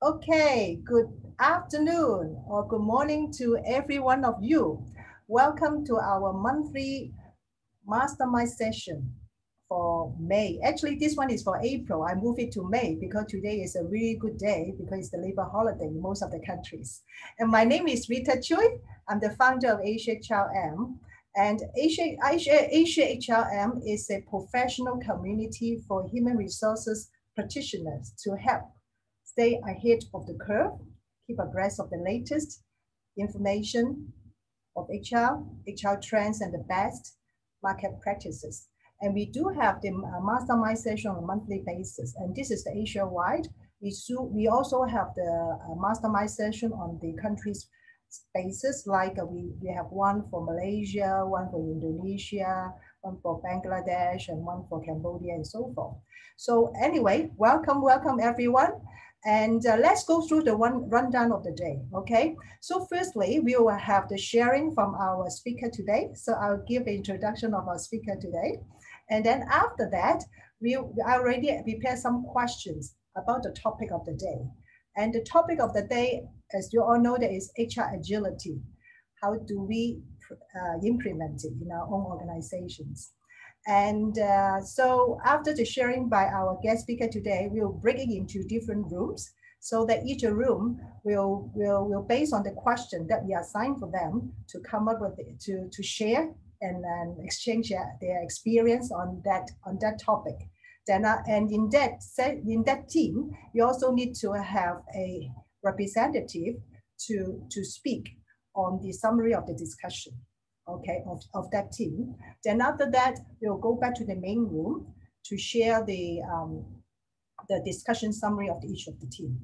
Okay, good afternoon or good morning to every one of you. Welcome to our monthly mastermind session for May. Actually, this one is for April. I move it to May because today is a really good day because it's the labor holiday in most of the countries. And my name is Rita Chui. I'm the founder of Asia HRM. And Asia HRM is a professional community for human resources practitioners to help stay ahead of the curve, keep abreast of the latest information of HR trends, and the best market practices. And we do have the mastermind session on a monthly basis. And this is the Asia-wide. We also have the mastermind session on the countries basis, like we have one for Malaysia, one for Indonesia, one for Bangladesh, and one for Cambodia, and so forth. So anyway, welcome everyone. And let's go through the rundown of the day, okay? So firstly, we will have the sharing from our speaker today. So I'll give the introduction of our speaker today. And then after that, I already prepared some questions about the topic of the day. And the topic of the day, as you all know, that is HR agility. How do we implement it in our own organizations? And so after the sharing by our guest speaker today, we'll break it into different rooms so that each room will based on the question that we assign for them to come up with, to share and exchange their experience on that topic. Then, and in that team, you also need to have a representative to speak on the summary of the discussion, okay, of that team. Then after that, we'll go back to the main room to share the discussion summary of each of the team.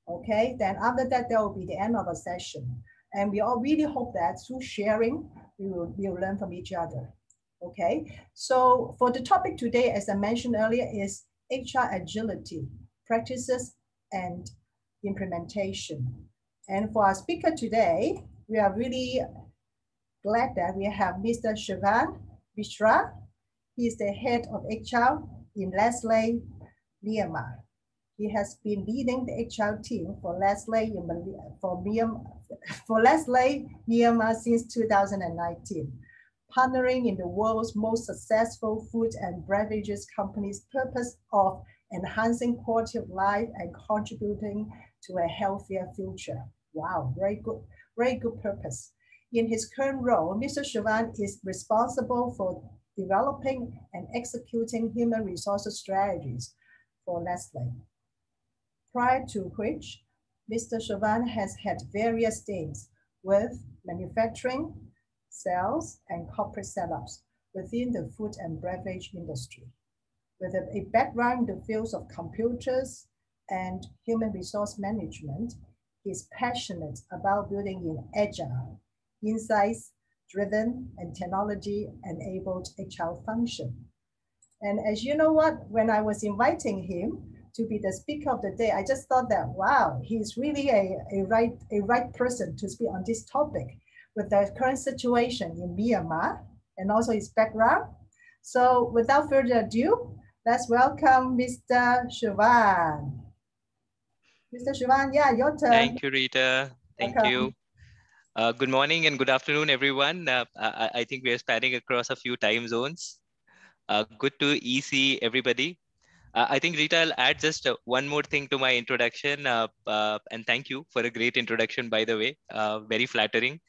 Okay, then after that, there will be the end of a session. And we all really hope that through sharing, we will learn from each other. Okay, so for the topic today, as I mentioned earlier, is HR agility, practices and implementation. And for our speaker today, we are really glad that we have Mr. Shivan Mishra. He is the head of HR in Nestlé Myanmar. He has been leading the HR team for Nestlé Myanmar since 2019, partnering in the world's most successful food and beverages company's purpose of enhancing quality of life and contributing to a healthier future. Wow, very good purpose. In his current role, Mr. Shivan is responsible for developing and executing human resources strategies for Nestlé. Prior to which, Mr. Shivan has had various stints with manufacturing, sales, and corporate setups within the food and beverage industry. With a background in the fields of computers and human resource management, he is passionate about building an agile, insights-driven, and technology-enabled HR function. And as you know what, when I was inviting him to be the speaker of the day, I just thought that, wow, he's really a right person to speak on this topic with the current situation in Myanmar and also his background. So without further ado, let's welcome Mr. Shivan. Mr. Shivan, yeah, your turn. Thank you, Rita. Thank you. Good morning and good afternoon, everyone. I think we are spanning across a few time zones. Good to see everybody. I think, Rita, I'll add just one more thing to my introduction. And thank you for a great introduction, by the way. Very flattering.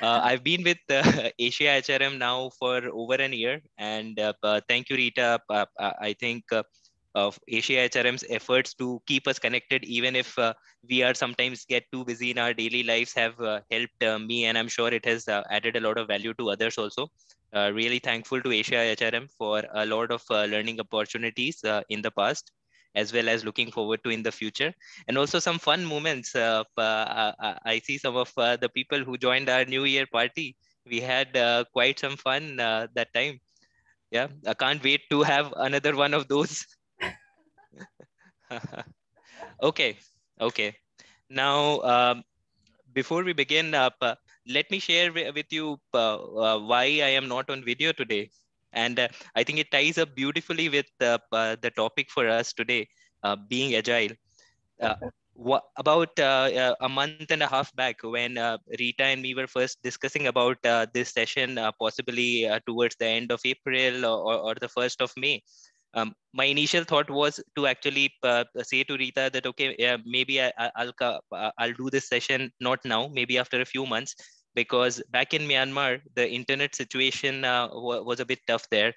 I've been with Asia HRM now for over an year. And thank you, Rita. I think of Asia HRM's efforts to keep us connected, even if we are sometimes get too busy in our daily lives, have helped me. And I'm sure it has added a lot of value to others also. Really thankful to Asia HRM for a lot of learning opportunities in the past, as well as looking forward to in the future. And also some fun moments. I see some of the people who joined our New Year party. We had quite some fun that time. Yeah, I can't wait to have another one of those. Okay. Now, before we begin, let me share with you why I am not on video today. And I think it ties up beautifully with the topic for us today, being agile. about a month and a half back, when Rita and me were first discussing about this session, possibly towards the end of April or the 1st of May, my initial thought was to actually say to Rita that, okay, maybe I'll do this session not now, maybe after a few months, because back in Myanmar, the internet situation was a bit tough there.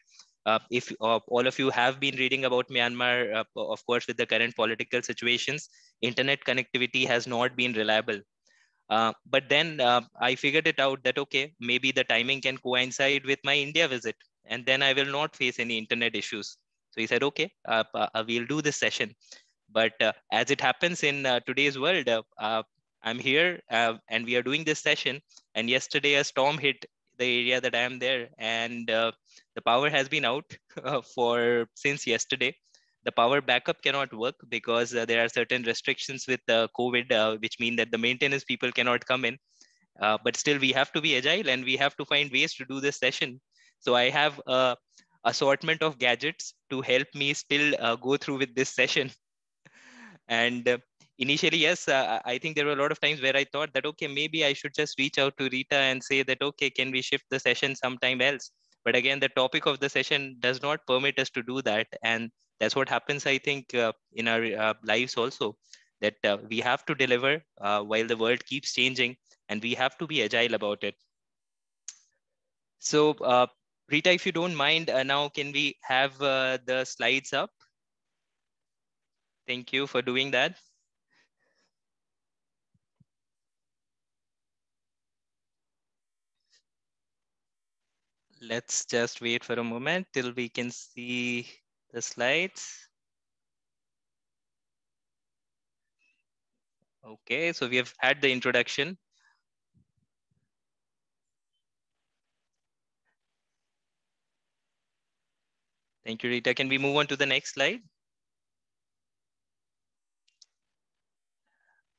If all of you have been reading about Myanmar, of course, with the current political situations, internet connectivity has not been reliable. But then I figured it out that, okay, maybe the timing can coincide with my India visit, and then I will not face any internet issues. So he said, okay, we'll do this session. But as it happens in today's world, I'm here and we are doing this session. And yesterday a storm hit the area that I am there, and the power has been out for since yesterday. The power backup cannot work because there are certain restrictions with COVID, which mean that the maintenance people cannot come in. But still, we have to be agile and we have to find ways to do this session. So I have a assortment of gadgets to help me still go through with this session. And initially, yes, I think there were a lot of times where I thought that, okay, maybe I should just reach out to Rita and say that, okay, can we shift the session sometime else? But again, the topic of the session does not permit us to do that. And that's what happens, I think, in our lives also, that we have to deliver while the world keeps changing, and we have to be agile about it. So, Rita, if you don't mind, now can we have the slides up? Thank you for doing that. Let's just wait for a moment till we can see the slides. Okay, so we have had the introduction. Thank you, Rita. Can we move on to the next slide?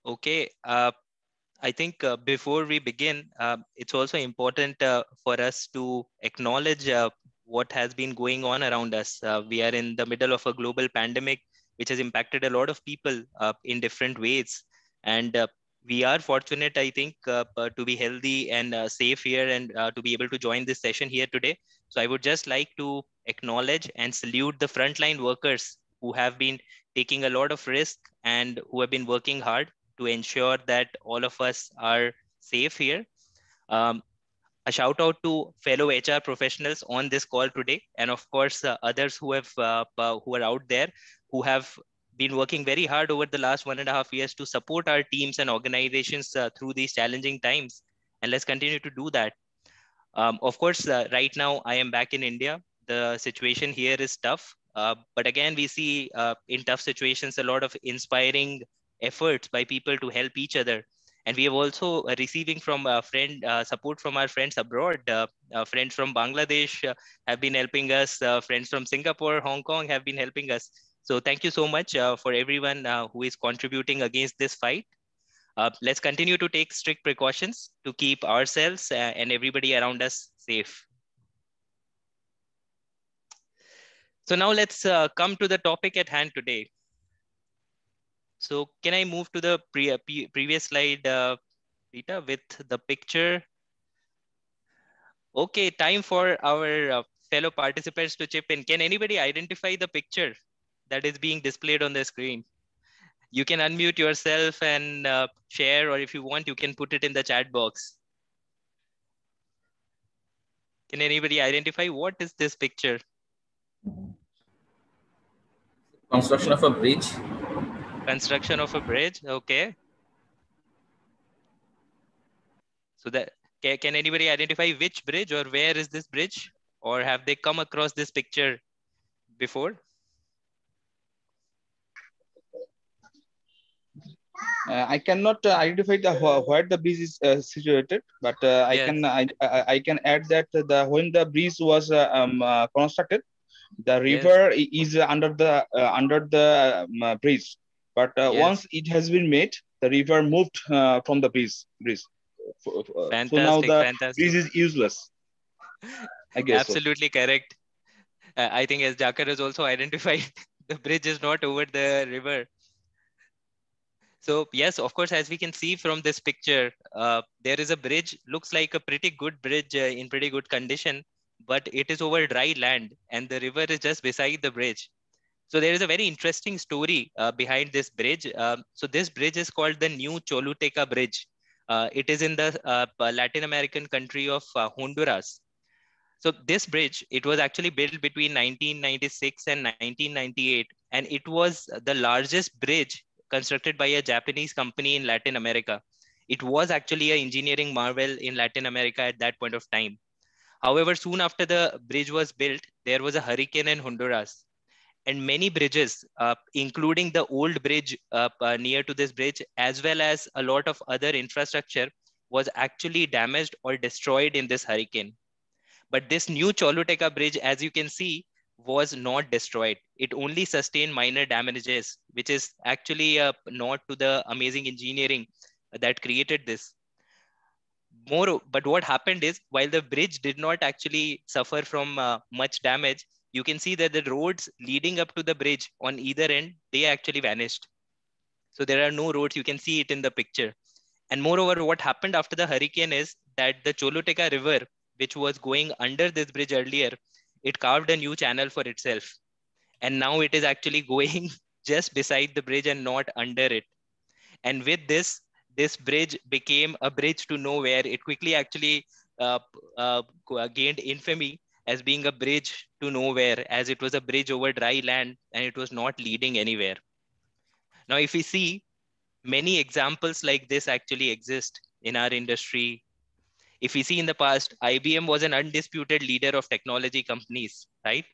Okay, I think before we begin, it's also important for us to acknowledge what has been going on around us. We are in the middle of a global pandemic, which has impacted a lot of people in different ways. And we are fortunate, I think, to be healthy and safe here and to be able to join this session here today. So I would just like to acknowledge and salute the frontline workers who have been taking a lot of risk and who have been working hard to ensure that all of us are safe here. A shout out to fellow HR professionals on this call today, and of course others who are out there who have been working very hard over the last 1.5 years to support our teams and organizations through these challenging times. And let's continue to do that. Of course, right now I am back in India. The situation here is tough, but again, we see in tough situations a lot of inspiring efforts by people to help each other. And we have also receiving from a friend support from our friends abroad. Friends from Bangladesh have been helping us. Friends from Singapore, Hong Kong have been helping us. So thank you so much for everyone who is contributing against this fight. Let's continue to take strict precautions to keep ourselves and everybody around us safe. So now let's come to the topic at hand today. So can I move to the previous slide, Rita, with the picture? Okay, time for our fellow participants to chip in. Can anybody identify the picture that is being displayed on the screen? You can unmute yourself and share, or if you want, you can put it in the chat box. Can anybody identify what is this picture? Construction of a bridge. Construction of a bridge, okay. So that can anybody identify which bridge or where is this bridge? Or have they come across this picture before? I cannot identify where the bridge is situated, but Yes. I can add that when the bridge was constructed, the river is under the bridge. But once it has been made, the river moved from the bridge. Fantastic, so now the fantastic. bridge is useless. I guess absolutely so. Correct. I think as Jakar has also identified, the bridge is not over the river. So yes, of course, as we can see from this picture, there is a bridge, looks like a pretty good bridge in pretty good condition, but it is over dry land and the river is just beside the bridge. So there is a very interesting story behind this bridge. So this bridge is called the New Choluteca Bridge. It is in the Latin American country of Honduras. So this bridge, it was actually built between 1996 and 1998, and it was the largest bridge constructed by a Japanese company in Latin America. It was actually an engineering marvel in Latin America at that point of time. However, soon after the bridge was built, there was a hurricane in Honduras, and many bridges, including the old bridge near to this bridge, as well as a lot of other infrastructure, was actually damaged or destroyed in this hurricane. But this new Choluteca bridge, as you can see, was not destroyed. It only sustained minor damages, which is actually a nod to the amazing engineering that created this. But what happened is, while the bridge did not actually suffer from much damage, you can see that the roads leading up to the bridge on either end, they actually vanished. So there are no roads. You can see it in the picture. And moreover, what happened after the hurricane is that the Choluteca River, which was going under this bridge earlier, it carved a new channel for itself. And now it is actually going just beside the bridge and not under it. And with this bridge became a bridge to nowhere. It quickly actually gained infamy as being a bridge to nowhere, as it was a bridge over dry land and it was not leading anywhere. Now, if we see, many examples like this actually exist in our industry. If we see in the past, IBM was an undisputed leader of technology companies, right?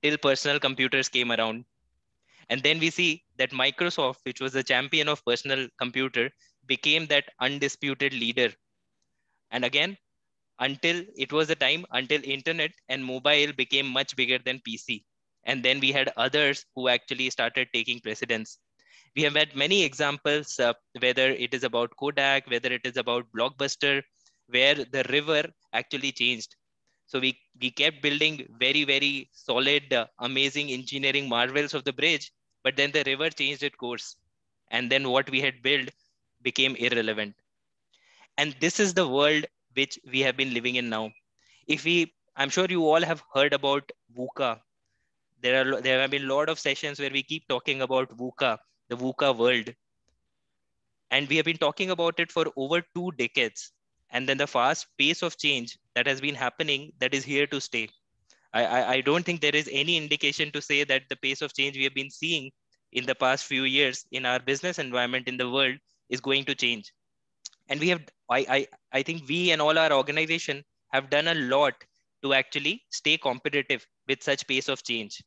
Till personal computers came around. And then we see that Microsoft, which was the champion of personal computer, became that undisputed leader. And again, until it was the time until internet and mobile became much bigger than PC. And then we had others who actually started taking precedence. We have had many examples, whether it is about Kodak, whether it is about Blockbuster, where the river actually changed. So we kept building very, very solid, amazing engineering marvels of the bridge, but then the river changed its course. And then what we had built became irrelevant. And this is the world which we have been living in now. I'm sure you all have heard about VUCA. There have been a lot of sessions where we keep talking about VUCA, the VUCA world. And we have been talking about it for over 2 decades. And then the fast pace of change that has been happening, that is here to stay. I don't think there is any indication to say that the pace of change we have been seeing in the past few years in our business environment in the world is going to change. And I think we and all our organization have done a lot to actually stay competitive with such pace of change.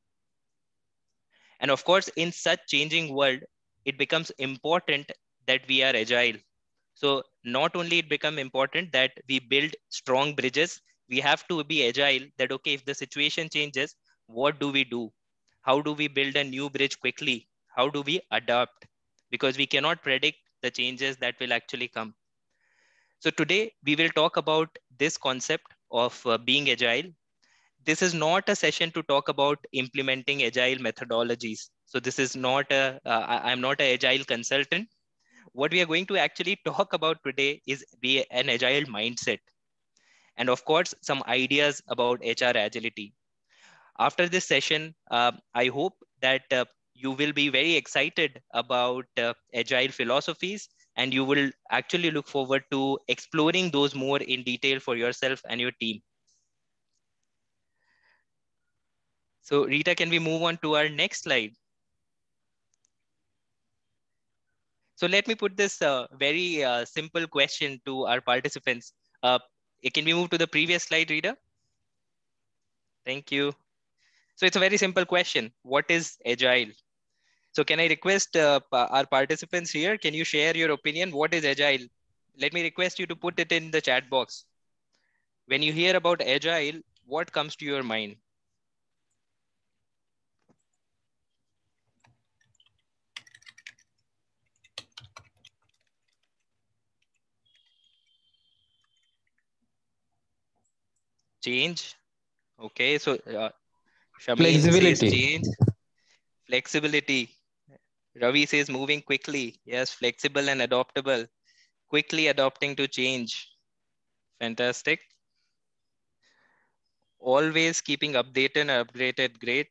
And of course, in such changing world, it becomes important that we are agile. So not only it become important that we build strong bridges, we have to be agile that, okay, if the situation changes, what do we do? How do we build a new bridge quickly? How do we adapt? Because we cannot predict the changes that will actually come. So today we will talk about this concept of being agile. This is not a session to talk about implementing agile methodologies. So this is not I'm not an agile consultant. What we are going to actually talk about today is be an agile mindset. And of course, some ideas about HR agility. After this session, I hope that you will be very excited about agile philosophies, and you will actually look forward to exploring those more in detail for yourself and your team. So Rita, can we move on to our next slide? So let me put this very simple question to our participants. Can we move to the previous slide, Rita? Thank you. So it's a very simple question. What is agile? So can I request our participants here, can you share your opinion? What is agile? Let me request you to put it in the chat box. When you hear about agile, what comes to your mind? Change. Okay, so Shamin says change. Flexibility. Ravi says moving quickly. Yes, flexible and adaptable. Quickly adapting to change. Fantastic. Always keeping updated and upgraded. Great.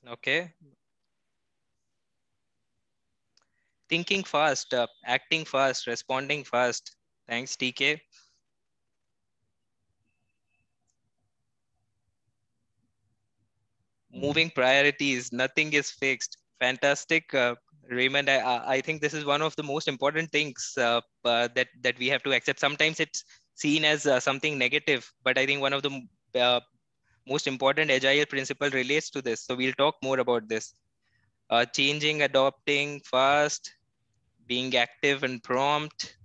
Okay. Thinking fast, acting fast, responding fast. Thanks, TK. Moving priorities, nothing is fixed. Fantastic, Raymond. I think this is one of the most important things that we have to accept. Sometimes it's seen as something negative, but I think one of the most important agile principle relates to this. So we'll talk more about this. Changing, adopting fast, being active and prompt,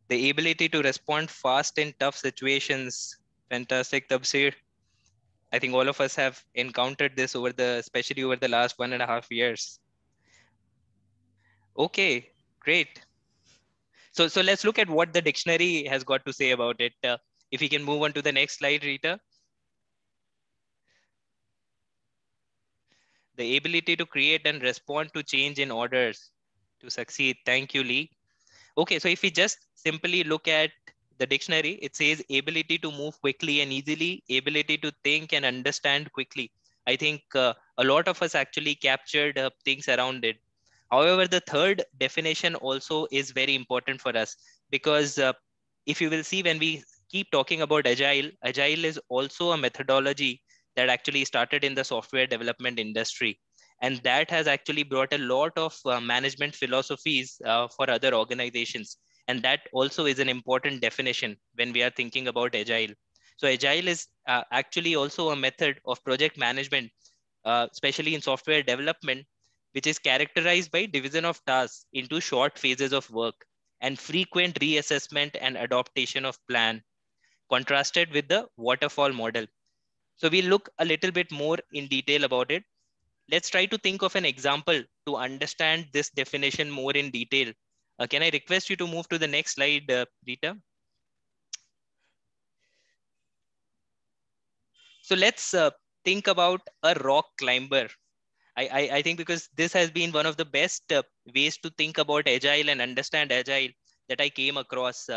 the ability to respond fast in tough situations. Fantastic, Tabsir. I think all of us have encountered this especially over the last 1.5 years. Okay, great. So let's look at what the dictionary has got to say about it. If we can move on to the next slide, Rita. The ability to create and respond to change in orders to succeed. Thank you, Lee. Okay, so if we just simply look at the dictionary, it says ability to move quickly and easily, ability to think and understand quickly. I think a lot of us actually captured things around it. However, the third definition also is very important for us because if you will see when we keep talking about agile, agile is also a methodology that actually started in the software development industry. And that has actually brought a lot of management philosophies for other organizations. And that also is an important definition when we are thinking about agile. So agile is actually also a method of project management, especially in software development, which is characterized by division of tasks into short phases of work and frequent reassessment and adaptation of plan, contrasted with the waterfall model. So we'll look a little bit more in detail about it. Let's try to think of an example to understand this definition more in detail. Can I request you to move to the next slide, Rita? So let's think about a rock climber. I think because this has been one of the best ways to think about agile and understand agile that I came across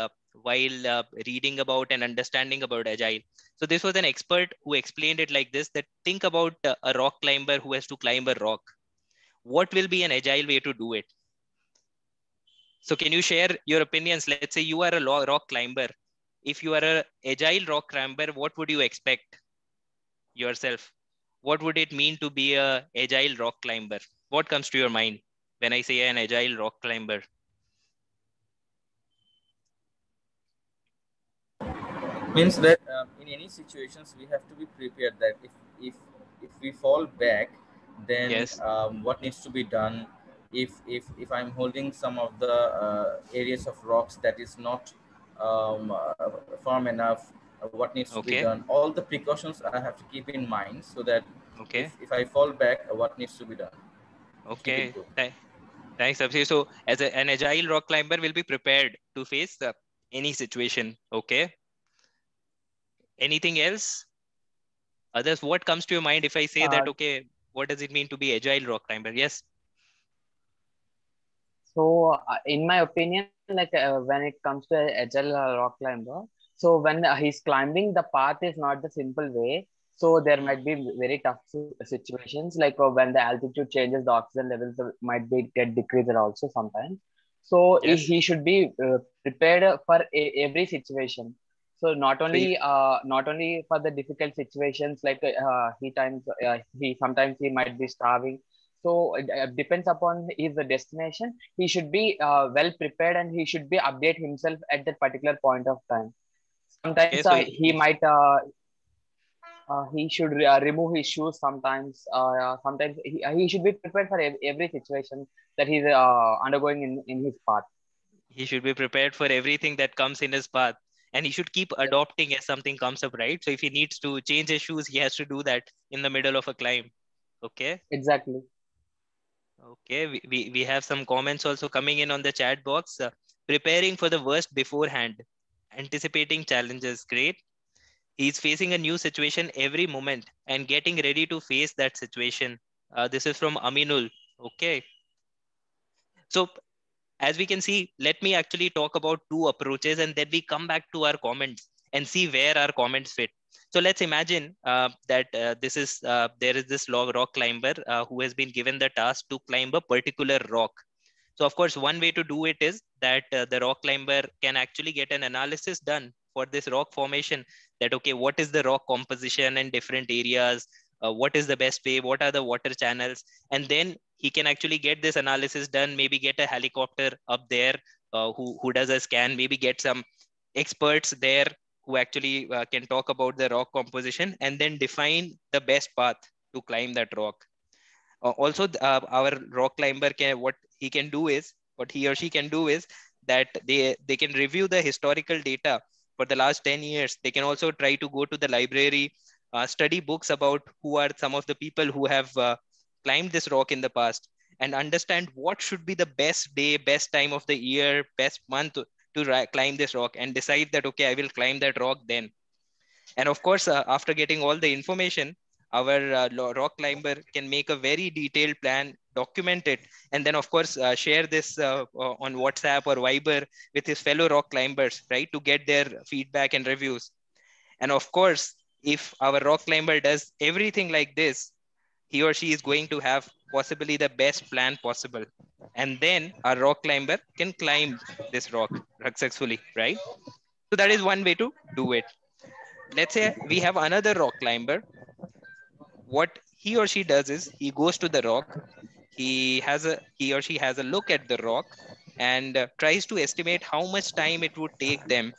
while reading about and understanding about agile. So this was an expert who explained it like this, that think about a rock climber who has to climb a rock. What will be an agile way to do it? So can you share your opinions? Let's say you are a rock climber. If you are an agile rock climber, what would you expect yourself? What would it mean to be a agile rock climber? What comes to your mind when I say an agile rock climber? Means that in any situations we have to be prepared that if we fall back, then Yes. what needs to be done if I'm holding some of the areas of rocks that is not firm enough, what needs to be Okay. done, all the precautions I have to keep in mind so that Okay. if I fall back, what needs to be done to keep it Okay. good. Thanks, Abhishek. So as an agile rock climber will be prepared to face any situation. Okay. Anything else? Others, what comes to your mind if I say that, okay, what does it mean to be agile rock climber? Yes. So, in my opinion, like when it comes to agile rock climber, so when he's climbing, the path is not the simple way. So there might be very tough situations, like when the altitude changes, the oxygen levels might be get decreased also sometimes. So Yes. he should be prepared for every situation. So not only for the difficult situations, like he sometimes he might be starving, so it depends upon his destination. He should be well prepared and he should be update himself at that particular point of time. Okay. Sometimes So he should remove his shoes. Sometimes he should be prepared for every situation that he's undergoing in his path. he should be prepared for everything that comes in his path. And he should keep Yes, adopting as something comes up, right? So if he needs to change his shoes, he has to do that in the middle of a climb. Okay. exactly. Okay. We have some comments also coming in on the chat box. Preparing for the worst beforehand, anticipating challenges. Great. He's facing a new situation every moment and getting ready to face that situation. This is from Aminul. Okay. So as we can see, let me actually talk about two approaches and then we come back to our comments and see where our comments fit. So let's imagine that there is this rock climber who has been given the task to climb a particular rock. So of course, one way to do it is that the rock climber can actually get an analysis done for this rock formation, that, okay, what is the rock composition in different areas? What is the best way? What are the water channels? And then he can actually get this analysis done, maybe get a helicopter up there who does a scan, maybe get some experts there who actually can talk about the rock composition and then define the best path to climb that rock. Also, our rock climber what he or she can do is that they can review the historical data for the last 10 years. They can also try to go to the library, study books about who are some of the people who have climbed this rock in the past, and understand what should be the best day, best time of the year, best month to climb this rock, and decide that, okay, I will climb that rock then. And of course, after getting all the information, our rock climber can make a very detailed plan, document it, and then of course share this on WhatsApp or Viber with his fellow rock climbers, right, to get their feedback and reviews. And of course, if our rock climber does everything like this, he or she is going to have possibly the best plan possible. And then our rock climber can climb this rock successfully, right? So that is one way to do it. Let's say we have another rock climber. What he or she does is he goes to the rock. He or she has a look at the rock and tries to estimate how much time it would take them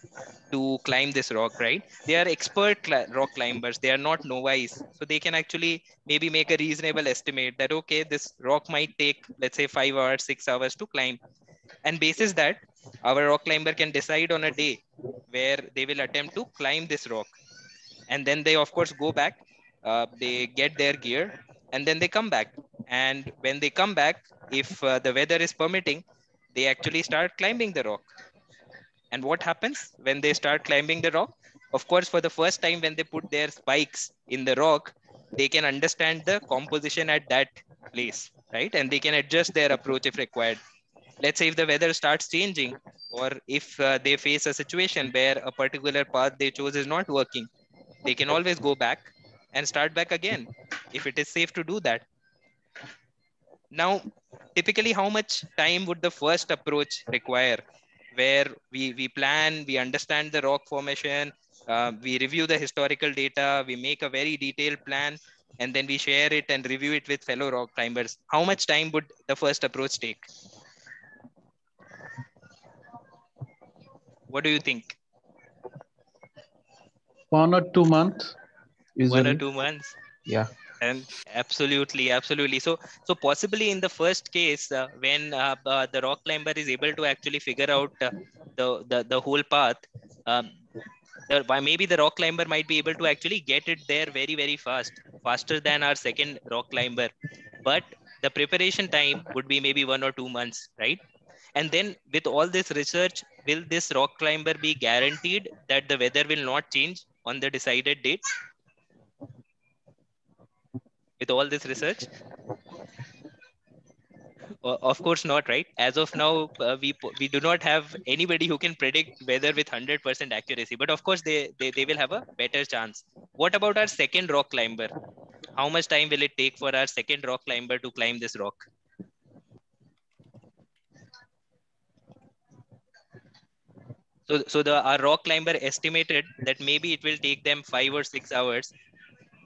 to climb this rock, right? They are expert rock climbers. They are not novice. So they can actually maybe make a reasonable estimate that, okay, this rock might take, let's say, 5 hours, 6 hours to climb. And basis that, our rock climber can decide on a day where they will attempt to climb this rock. And then they of course go back, they get their gear, and then they come back. And when they come back, if the weather is permitting, they actually start climbing the rock. And what happens when they start climbing the rock? Of course, for the first time, when they put their spikes in the rock, they can understand the composition at that place, right? And they can adjust their approach if required. Let's say if the weather starts changing, or if they face a situation where a particular path they chose is not working, they can always go back and start back again if it is safe to do that. Now, typically, how much time would the first approach require, where we plan, we understand the rock formation, we review the historical data, we make a very detailed plan, and then we share it and review it with fellow rock climbers? How much time would the first approach take? What do you think? 1 or 2 months usually. 1 or 2 months. Yeah. And absolutely. So possibly in the first case, when the rock climber is able to actually figure out the whole path, maybe the rock climber might be able to actually get it there very, very fast, faster than our second rock climber. But the preparation time would be maybe 1 or 2 months, right? And then with all this research, will this rock climber be guaranteed that the weather will not change on the decided date? With all this research? Of course not, right? As of now, we do not have anybody who can predict weather with 100% accuracy. But of course, they will have a better chance. What about our second rock climber? How much time will it take for our second rock climber to climb this rock? So our rock climber estimated that maybe it will take them 5 or 6 hours.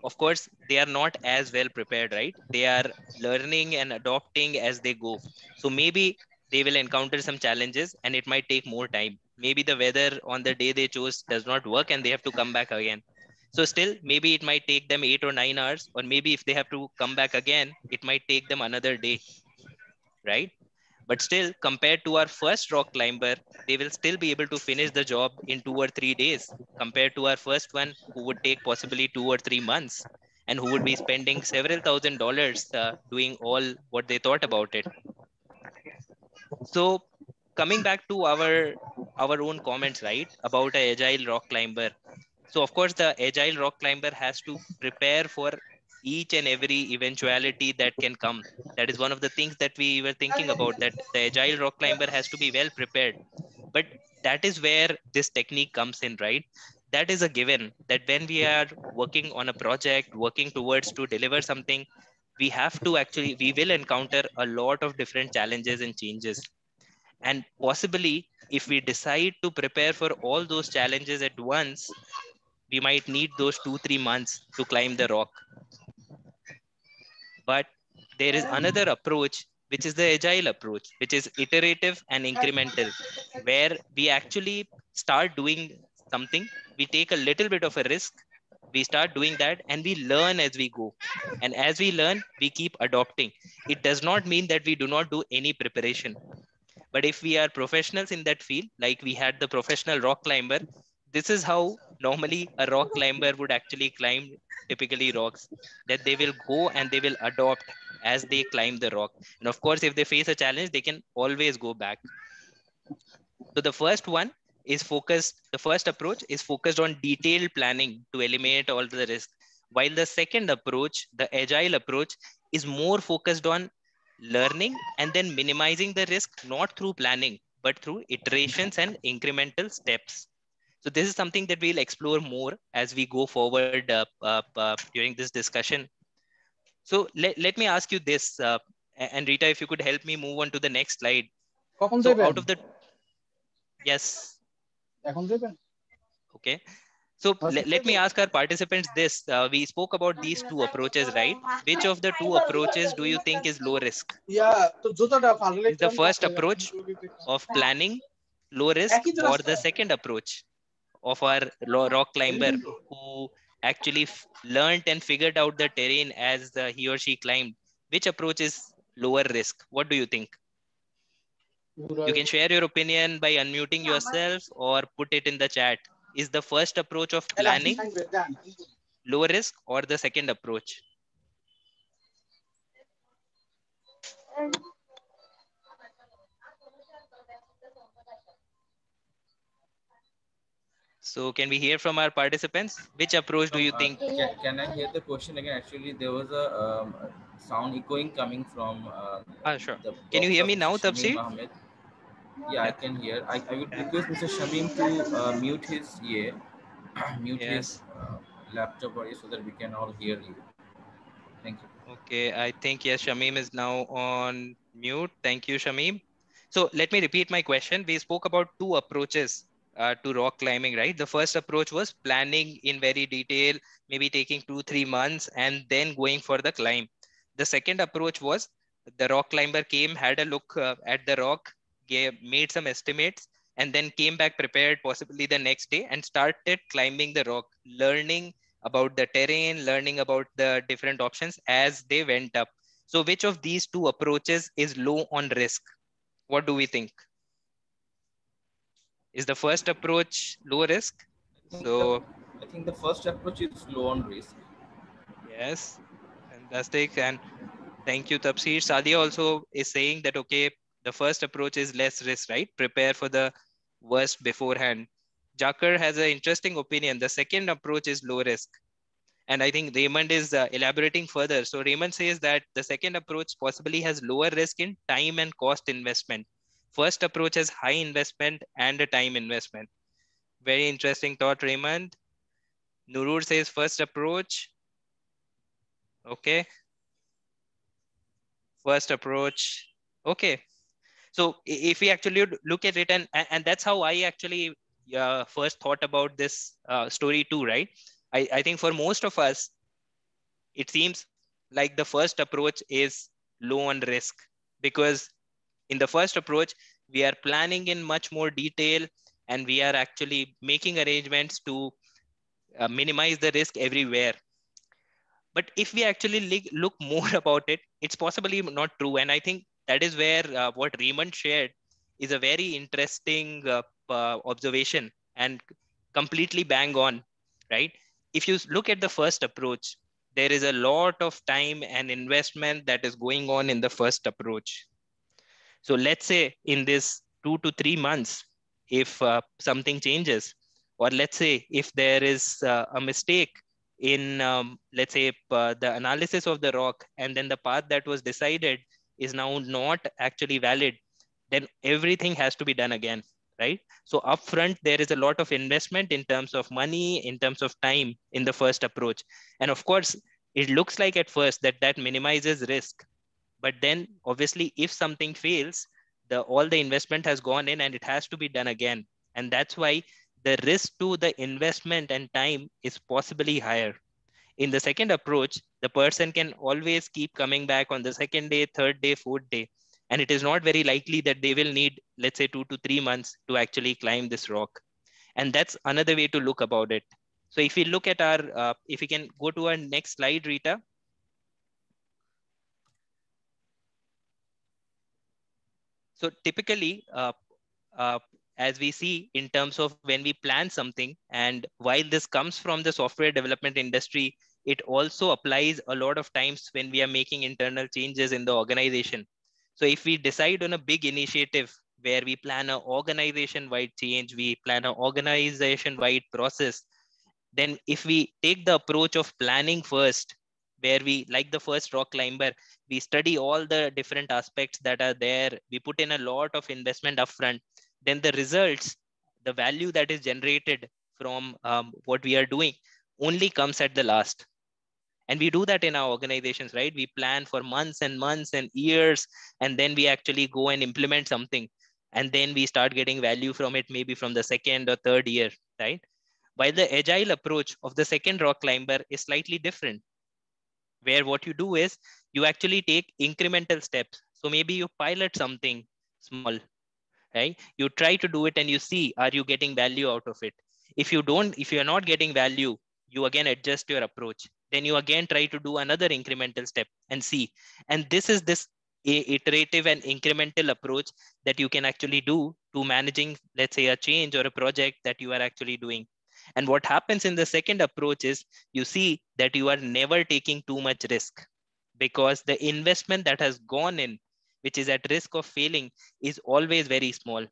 Of course, they are not as well prepared, right? They are learning and adopting as they go. So maybe they will encounter some challenges and it might take more time. Maybe the weather on the day they chose does not work and they have to come back again. So still, maybe it might take them 8 or 9 hours, or maybe if they have to come back again, it might take them another day, right? But still, compared to our first rock climber, they will still be able to finish the job in 2 or 3 days, compared to our first one, who would take possibly 2 or 3 months and who would be spending several $1,000s doing all what they thought about it. So coming back to our own comments, right, about an agile rock climber. So of course, the agile rock climber has to prepare for each and every eventuality that can come. That is one of the things that we were thinking about, that the agile rock climber has to be well prepared. But that is where this technique comes in, right? That is a given, that when we are working on a project, working towards to deliver something, we have to actually, we will encounter a lot of different challenges and changes. And possibly, if we decide to prepare for all those challenges at once, we might need those 2-3 months to climb the rock. But there is another approach, which is the agile approach, which is iterative and incremental, where we actually start doing something, we take a little bit of a risk, we start doing that, and we learn as we go. And as we learn, we keep adopting. It does not mean that we do not do any preparation. But if we are professionals in that field, like we had the professional rock climber, this is how normally a rock climber would actually climb typically rocks, that they will go and they will adopt as they climb the rock. And of course, if they face a challenge, they can always go back. So the first one is focused, the first approach is focused on detailed planning to eliminate all the risk. While the second approach, the agile approach, is more focused on learning and then minimizing the risk, not through planning, but through iterations and incremental steps. So this is something that we'll explore more as we go forward during this discussion. So let me ask you this, and Rita, if you could help me move on to the next slide. So out of the, yes. Okay. So let me ask our participants this. We spoke about these two approaches, right? Which of the two approaches do you think is low risk? Is the first approach of planning low risk, or the second approach of our rock climber who actually learned and figured out the terrain as he or she climbed? Which approach is lower risk? What do you think? You can share your opinion by unmuting yourself or put it in the chat. Is the first approach of planning low risk, or the second approach? So can we hear from our participants? Which approach do you think? Can I hear the question again? Actually, there was a sound echoing coming from Sure. the Can you box hear of me now, Mr. Shamim Tafsir? Ahmed. Yeah, I can hear. I would request Mr. Shamim to mute his mute his laptop or so that we can all hear you. Thank you. Okay, I think yes, Shamim is now on mute. Thank you, Shamim. So let me repeat my question. We spoke about two approaches to rock climbing, right? The first approach was planning in very detail, maybe taking 2-3 months and then going for the climb. The second approach was the rock climber came, had a look at the rock, made some estimates, and then came back prepared possibly the next day and started climbing the rock, learning about the terrain, learning about the different options as they went up. So which of these two approaches is low on risk? What do we think? Is the first approach low risk? I think the first approach is low on risk. Yes, fantastic. And thank you, Tapsir. Sadia also is saying that, okay, the first approach is less risk, right? Prepare for the worst beforehand. Jakar has an interesting opinion. The second approach is low risk. And I think Raymond is elaborating further. So Raymond says that the second approach possibly has lower risk in time and cost investment. First approach has high investment and a time investment. Very interesting thought, Raymond. Nurur says first approach. Okay. First approach. Okay. So if we actually look at it, and that's how I actually first thought about this story too, right? I think for most of us, it seems like the first approach is low on risk, because in the first approach, we are planning in much more detail and we are actually making arrangements to minimize the risk everywhere. But if we actually look more about it, it's possibly not true. And I think that is where what Raymond shared is a very interesting observation and completely bang on, right? If you look at the first approach, there is a lot of time and investment that is going on in the first approach. So let's say in this 2 to 3 months, if something changes, Or let's say if there is a mistake in, let's say, the analysis of the rock, and then the path that was decided is now not actually valid, then everything has to be done again, right? So upfront, there is a lot of investment in terms of money, in terms of time in the first approach. And of course, it looks like at first that minimizes risk. But then obviously, if something fails, all the investment has gone in and it has to be done again. And that's why the risk to the investment and time is possibly higher. In the second approach, the person can always keep coming back on the second day, third day, fourth day. And it is not very likely that they will need, let's say, 2 to 3 months to actually climb this rock. And that's another way to look about it. So if we look at our, if we can go to our next slide, Rita. So typically, as we see in terms of when we plan something, and while this comes from the software development industry, it also applies a lot of times when we are making internal changes in the organization. So if we decide on a big initiative where we plan an organization-wide change, we plan an organization-wide process, then if we take the approach of planning first, where we, like the first rock climber, we study all the different aspects that are there, we put in a lot of investment upfront, then the results, the value that is generated from what we are doing only comes at the last. And we do that in our organizations, right? We plan for months and months and years, and then we actually go and implement something. And then we start getting value from it, maybe from the second or third year, right? While the agile approach of the second rock climber is slightly different, where what you do is you actually take incremental steps. So maybe you pilot something small, right? You try to do it and you see, are you getting value out of it? If you're not getting value, you again adjust your approach. Then you again try to do another incremental step and see. And this is this iterative and incremental approach that you can actually do to managing, let's say, a change or a project that you are actually doing. And what happens in the second approach is you see that you are never taking too much risk, because the investment that has gone in, which is at risk of failing, is always very small.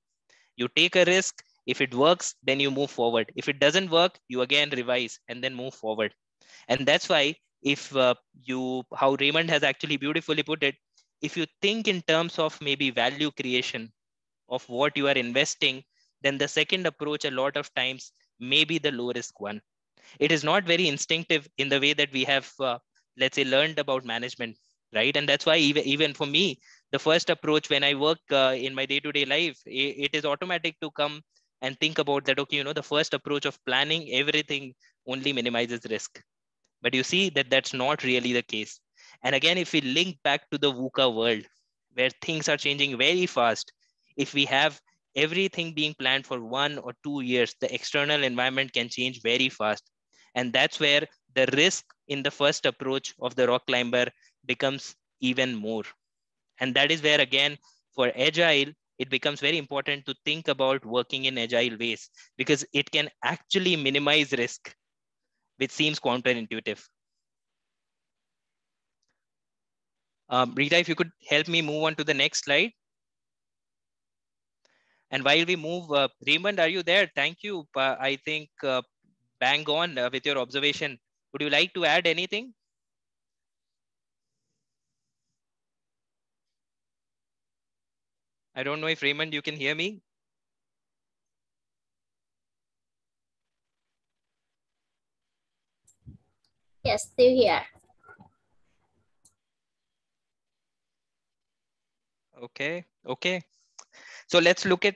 You take a risk. If it works, then you move forward. If it doesn't work, you again revise and then move forward. And that's why if how Raymond has actually beautifully put it, if you think in terms of maybe value creation of what you are investing, then the second approach a lot of times may be the low risk one. It is not very instinctive in the way that we have, let's say, learned about management, right? And that's why even for me, the first approach when I work in my day-to-day life, it is automatic to come and think about that, okay, the first approach of planning everything only minimizes risk. But you see that that's not really the case. And again, if we link back to the VUCA world, where things are changing very fast, if we have everything being planned for 1 or 2 years, the external environment can change very fast. And that's where the risk in the first approach of the rock climber becomes even more. And that is where, again, for agile, it becomes very important to think about working in agile ways, because it can actually minimize risk, which seems counterintuitive. Rita, if you could help me move on to the next slide. And while we move, Raymond, are you there? Thank you. I think bang on with your observation. Would you like to add anything? I don't know if Raymond, you can hear me. Yes, still here. Okay. So let's look at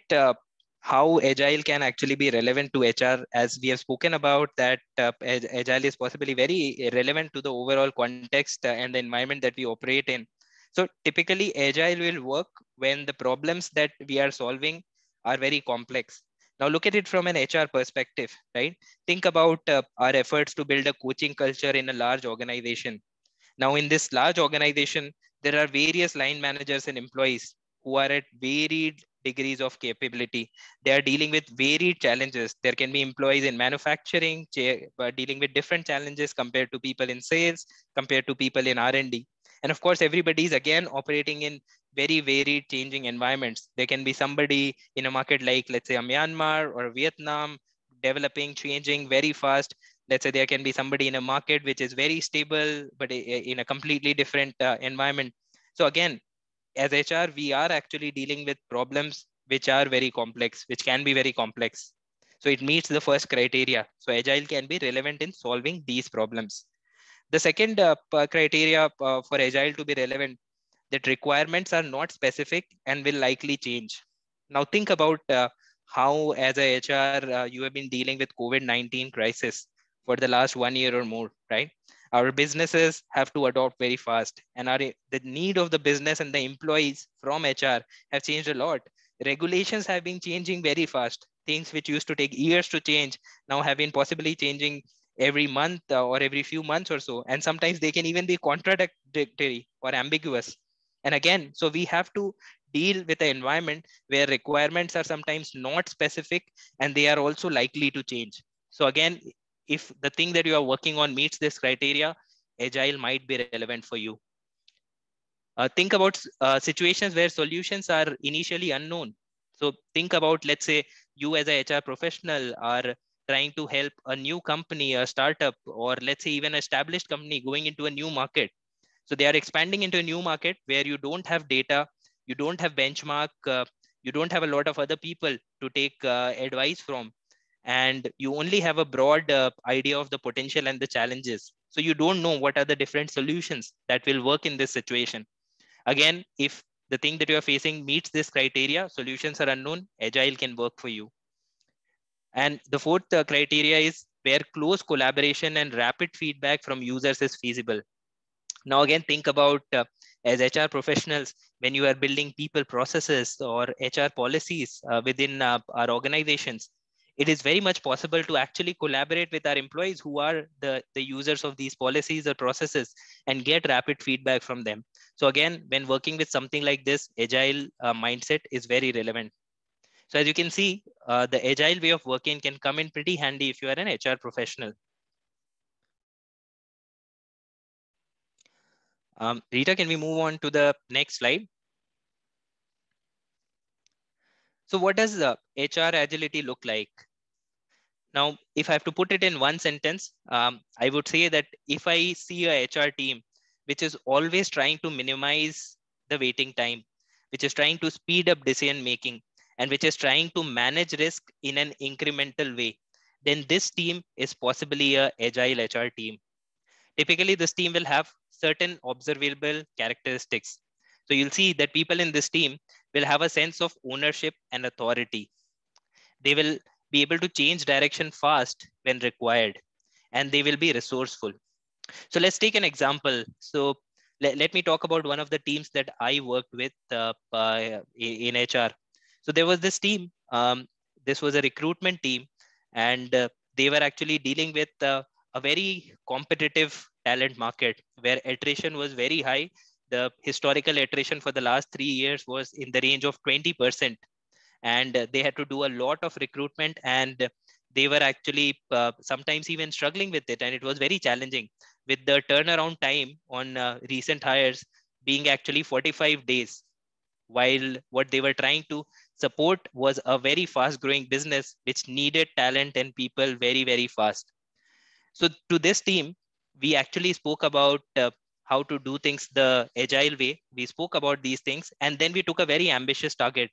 how agile can actually be relevant to HR. As we have spoken about that agile is possibly very relevant to the overall context and the environment that we operate in. So typically agile will work when the problems that we are solving are very complex. Now look at it from an HR perspective, right? Think about our efforts to build a coaching culture in a large organization. Now in this large organization, there are various line managers and employees who are at varied degrees of capability. They are dealing with varied challenges. There can be employees in manufacturing dealing with different challenges compared to people in sales, compared to people in R&D. And of course, everybody is again operating in very varied changing environments. There can be somebody in a market like, let's say, a Myanmar or Vietnam developing, changing very fast. Let's say there can be somebody in a market which is very stable, but in a completely different environment. So again, as HR, we are actually dealing with problems which are very complex, which can be very complex. So it meets the first criteria. So Agile can be relevant in solving these problems. The second criteria for Agile to be relevant, that requirements are not specific and will likely change. Now think about how as a HR, you have been dealing with COVID-19 crisis for the last 1 year or more, right? Our businesses have to adopt very fast, and the need of the business and the employees from HR have changed a lot. Regulations have been changing very fast. Things which used to take years to change now have been possibly changing every month or every few months or so. And sometimes they can even be contradictory or ambiguous. And again, so we have to deal with an environment where requirements are sometimes not specific and they are also likely to change. So again, if the thing that you are working on meets this criteria, Agile might be relevant for you. Think about situations where solutions are initially unknown. So think about, let's say you as a HR professional are trying to help a new company, a startup, or let's say even an established company going into a new market. So they are expanding into a new market where you don't have data, you don't have benchmark, you don't have a lot of other people to take advice from, and you only have a broad idea of the potential and the challenges. So you don't know what are the different solutions that will work in this situation. Again, if the thing that you are facing meets this criteria, solutions are unknown, Agile can work for you. And the fourth criteria is where close collaboration and rapid feedback from users is feasible. Now, again, think about as HR professionals, when you are building people processes or HR policies within our organizations, it is very much possible to actually collaborate with our employees who are the users of these policies or processes and get rapid feedback from them. So again, when working with something like this, Agile mindset is very relevant. So as you can see, the Agile way of working can come in pretty handy if you are an HR professional. Rita, can we move on to the next slide? So what does HR agility look like? Now, if I have to put it in one sentence, I would say that if I see a HR team which is always trying to minimize the waiting time, which is trying to speed up decision making, and which is trying to manage risk in an incremental way, then this team is possibly a agile HR team. Typically, this team will have certain observable characteristics. So you'll see that people in this team will have a sense of ownership and authority. They will be able to change direction fast when required, and they will be resourceful. So let's take an example. So let me talk about one of the teams that I worked with in HR. So there was this team. This was a recruitment team, and they were actually dealing with a very competitive talent market where attrition was very high. The historical attrition for the last 3 years was in the range of 20%. And they had to do a lot of recruitment, and they were actually sometimes even struggling with it. And it was very challenging with the turnaround time on recent hires being actually 45 days, while what they were trying to support was a very fast growing business which needed talent and people very, very fast. So to this team, we actually spoke about how to do things the agile way. We spoke about these things, and then we took a very ambitious target.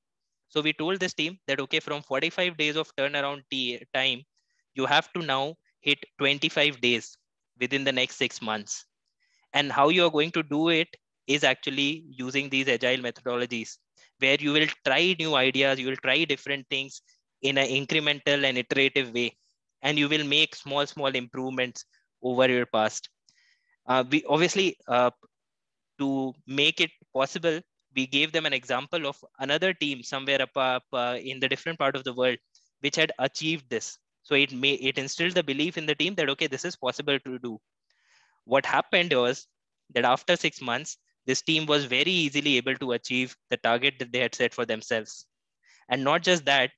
So we told this team that, okay, from 45 days of turnaround time, you have to now hit 25 days within the next 6 months. And how you are going to do it is actually using these agile methodologies, where you will try new ideas, you will try different things in an incremental and iterative way, and you will make small improvements over your past. We obviously, to make it possible, we gave them an example of another team somewhere up in the different part of the world, which had achieved this. So it instilled the belief in the team that, okay, this is possible to do. What happened was that after 6 months, this team was very easily able to achieve the target that they had set for themselves. And not just that,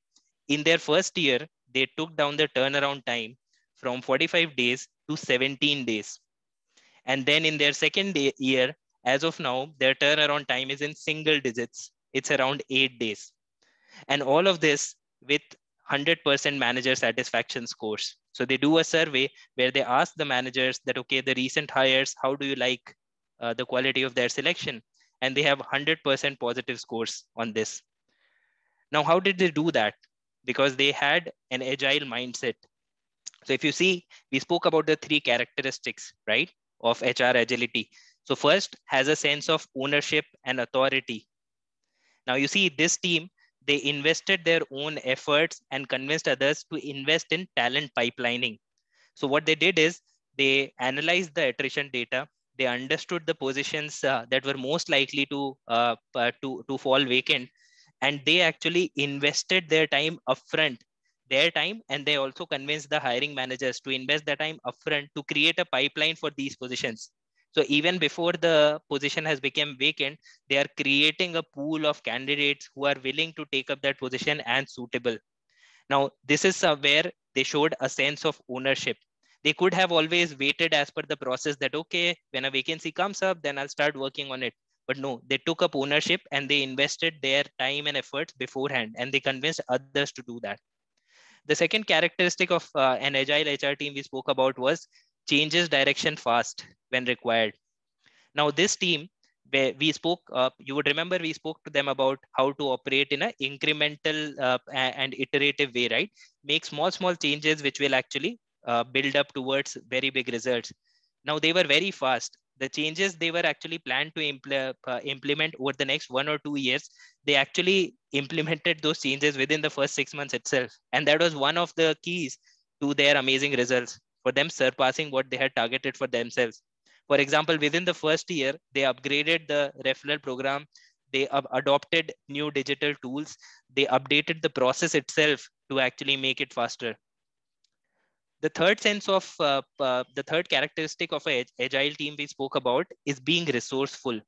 in their first year, they took down the turnaround time from 45 days to 17 days. And then in their second year, as of now, their turnaround time is in single digits. It's around 8 days. And all of this with 100% manager satisfaction scores. So they do a survey where they ask the managers that, okay, the recent hires, how do you like the quality of their selection? And they have 100% positive scores on this. Now, how did they do that? Because they had an agile mindset. So if you see, we spoke about the 3 characteristics, right, of HR agility. So first, has a sense of ownership and authority. Now you see, this team, they invested their own efforts and convinced others to invest in talent pipelining. So what they did is they analyzed the attrition data. They understood the positions that were most likely to fall vacant, and they actually invested their time upfront, and they also convinced the hiring managers to invest their time upfront to create a pipeline for these positions. So even before the position has become vacant, they are creating a pool of candidates who are willing to take up that position and suitable. Now, this is where they showed a sense of ownership. They could have always waited as per the process that, okay, when a vacancy comes up, then I'll start working on it. But no, they took up ownership and they invested their time and efforts beforehand, and they convinced others to do that. The second characteristic of an agile HR team we spoke about was changes direction fast when required. Now, this team, where we spoke, you would remember we spoke to them about how to operate in an incremental and iterative way, right? Make small changes which will actually build up towards very big results. Now, they were very fast. The changes they were actually planned to implement over the next 1 or 2 years, they actually implemented those changes within the first 6 months itself. And that was one of the keys to their amazing results, for them surpassing what they had targeted for themselves. For example, within the first year, they upgraded the referral program. They adopted new digital tools. They updated the process itself to actually make it faster. The third characteristic of an agile team we spoke about is being resourceful.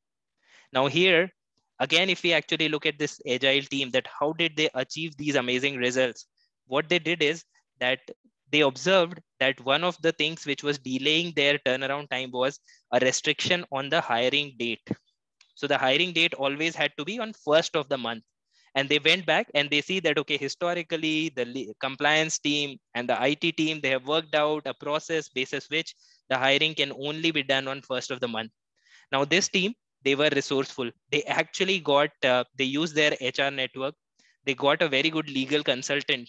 Now here, again, if we actually look at this agile team, that how did they achieve these amazing results? What they did is that they observed that one of the things which was delaying their turnaround time was a restriction on the hiring date. So the hiring date always had to be on 1st of the month. And they went back and they see that, okay, historically, the compliance team and the IT team, they have worked out a process basis which the hiring can only be done on 1st of the month. Now, this team, they were resourceful. They actually got, they used their HR network. They got a very good legal consultant.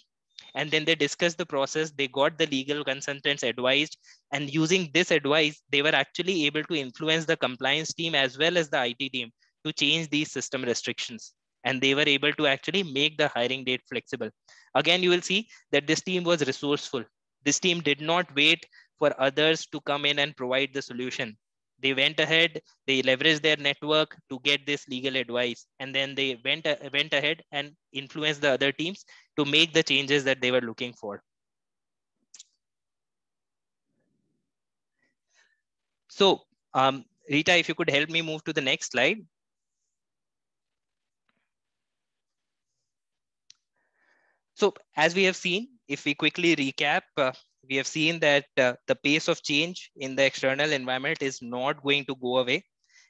And then they discussed the process. They got the legal consultants advised. And using this advice, they were actually able to influence the compliance team as well as the IT team to change these system restrictions. And they were able to actually make the hiring date flexible. Again, you will see that this team was resourceful. This team did not wait for others to come in and provide the solution. They went ahead, they leveraged their network to get this legal advice. And then they went ahead and influenced the other teams to make the changes that they were looking for. So, Rita, if you could help me move to the next slide. So as we have seen, if we quickly recap, we have seen that the pace of change in the external environment is not going to go away.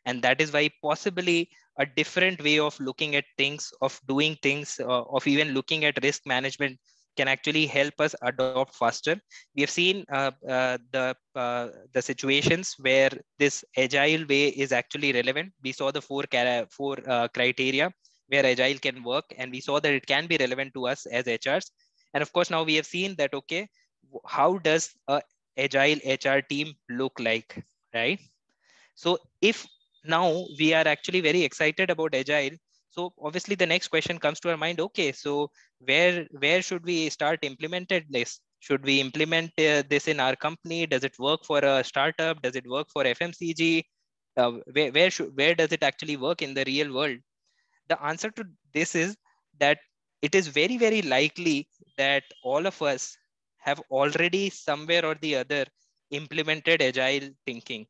And that is why possibly a different way of looking at things, of doing things, of even looking at risk management can actually help us adopt faster. We have seen the situations where this agile way is actually relevant. We saw the four criteria where agile can work, and we saw that it can be relevant to us as HRs. And of course, now we have seen that, okay, how does a agile HR team look like, right? So if now we are actually very excited about agile, so obviously the next question comes to our mind, okay, so where should we start implementing this? Should we implement this in our company? Does it work for a startup? Does it work for FMCG? Where does it actually work in the real world? The answer to this is that it is very, very likely that all of us have already somewhere or the other implemented agile thinking.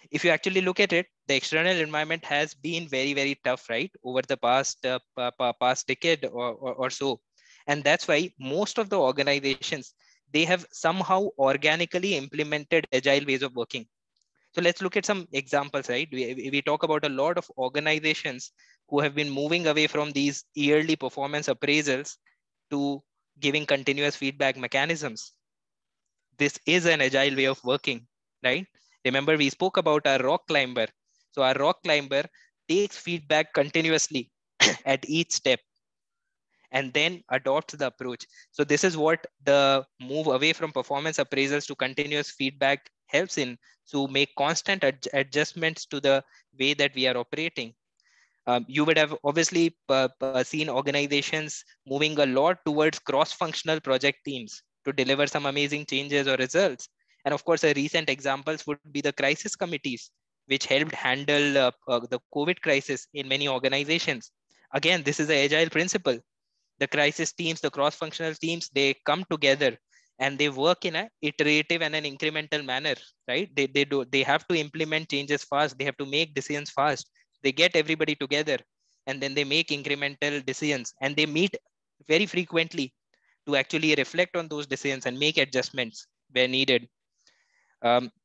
If you actually look at it, the external environment has been very, very tough, right? Over the past decade or so. And that's why most of the organizations, they have somehow organically implemented agile ways of working. So let's look at some examples, right? We talk about a lot of organizations who have been moving away from these yearly performance appraisals to giving continuous feedback mechanisms. This is an agile way of working, right? Remember, we spoke about our rock climber. So our rock climber takes feedback continuously at each step and then adopts the approach. So this is what the move away from performance appraisals to continuous feedback helps in, to make constant adjustments to the way that we are operating. You would have obviously seen organizations moving a lot towards cross-functional project teams to deliver some amazing changes or results. And of course, recent examples would be the crisis committees, which helped handle the COVID crisis in many organizations. Again, this is an agile principle. The crisis teams, the cross-functional teams, they come together and they work in an iterative and an incremental manner, right? They have to implement changes fast. They have to make decisions fast. They get everybody together and then they make incremental decisions, and they meet very frequently to actually reflect on those decisions and make adjustments where needed.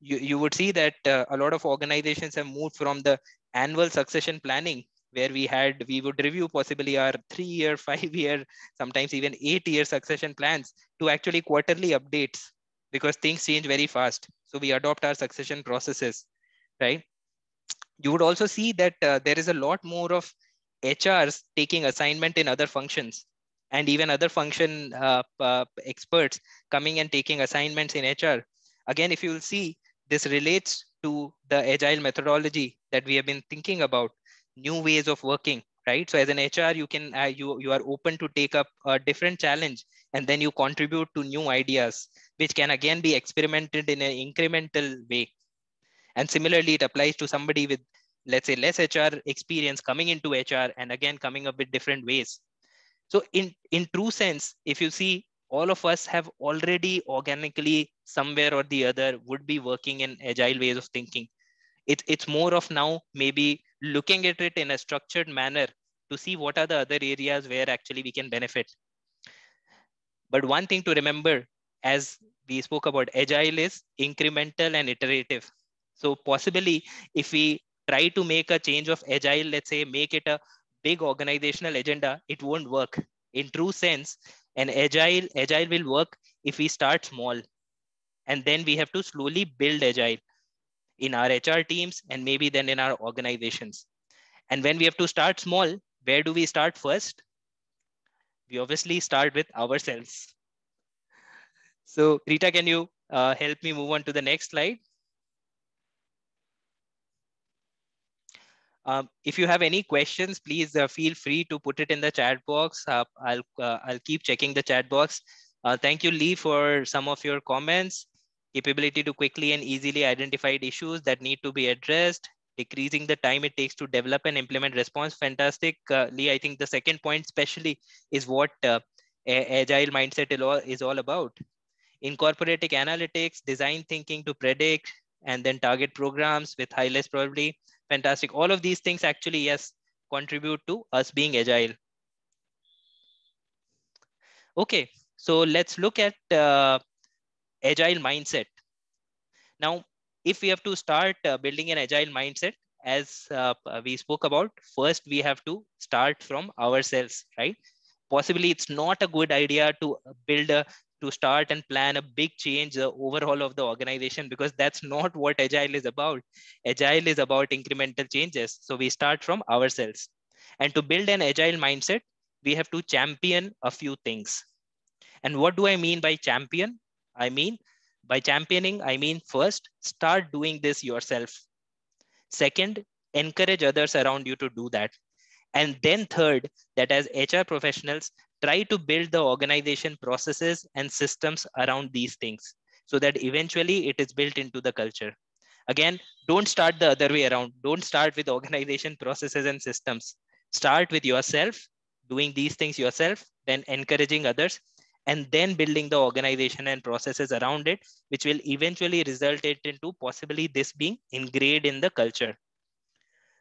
You would see that a lot of organizations have moved from the annual succession planning, where we would review possibly our 3-year, 5-year, sometimes even 8-year succession plans, to actually quarterly updates, because things change very fast. So we adopt our succession processes, right? You would also see that there is a lot more of HRs taking assignment in other functions, and even other function experts coming and taking assignments in HR. Again, if you will see, this relates to the agile methodology that we have been thinking about, new ways of working, right? So as an HR, you can you are open to take up a different challenge, and then you contribute to new ideas, which can again be experimented in an incremental way. And similarly, it applies to somebody with, let's say, less HR experience coming into HR and again coming up with different ways. So in true sense, if you see, all of us have already organically somewhere or the other would be working in agile ways of thinking. It's more of now maybe looking at it in a structured manner to see what are the other areas where actually we can benefit. But one thing to remember, as we spoke about, agile is incremental and iterative. So possibly if we try to make a change of agile, let's say, make it a big organizational agenda, it won't work. In true sense, an agile will work if we start small, and then we have to slowly build agile in our HR teams and maybe then in our organizations. And when we have to start small, where do we start first? We obviously start with ourselves. So Rita, can you help me move on to the next slide? If you have any questions, please feel free to put it in the chat box. I'll keep checking the chat box. Thank you, Lee, for some of your comments. Capability to quickly and easily identify issues that need to be addressed, decreasing the time it takes to develop and implement response. Fantastic, Lee. I think the second point especially is what agile mindset is all about. Incorporating analytics, design thinking to predict, and then target programs with high less probability. Fantastic. All of these things actually, yes, contribute to us being agile. Okay, so let's look at agile mindset. Now, if we have to start building an agile mindset, as we spoke about, first we have to start from ourselves, right? Possibly it's not a good idea to to start and plan a big change, overhaul of the organization, because that's not what agile is about. Agile is about incremental changes. So we start from ourselves. And to build an agile mindset, we have to champion a few things. And what do I mean by champion? By championing, I mean first, start doing this yourself. Second, encourage others around you to do that. And then third, that as HR professionals, try to build the organization processes and systems around these things so that eventually it is built into the culture. Again, don't start the other way around. Don't start with organization processes and systems. Start with yourself, doing these things yourself, then encouraging others, and then building the organization and processes around it, which will eventually result it into possibly this being ingrained in the culture.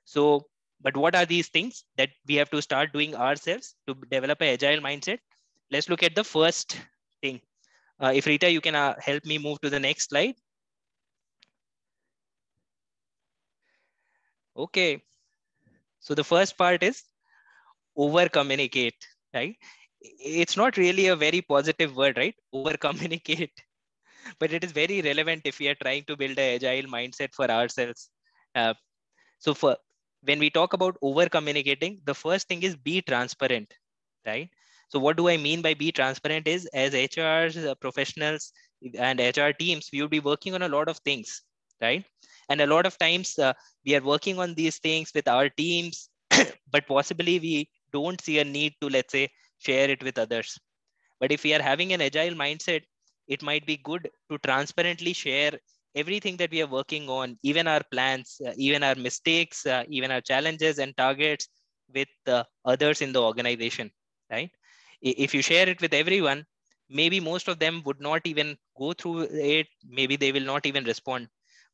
So, but what are these things that we have to start doing ourselves to develop an agile mindset? Let's look at the first thing. If Rita, you can help me move to the next slide. Okay. So the first part is over communicate, right? it's not really a very positive word, right? Over communicate. But it is very relevant if we are trying to build an agile mindset for ourselves. So for when we talk about over communicating, the first thing is be transparent, right? So what do I mean by be transparent is, as HRs, professionals and HR teams, we would be working on a lot of things, right? And a lot of times we are working on these things with our teams, but possibly we don't see a need to, let's say, share it with others. But if we are having an agile mindset, it might be good to transparently share everything that we are working on, even our plans, even our mistakes, even our challenges and targets with others in the organization, right? If you share it with everyone, maybe most of them would not even go through it. Maybe they will not even respond.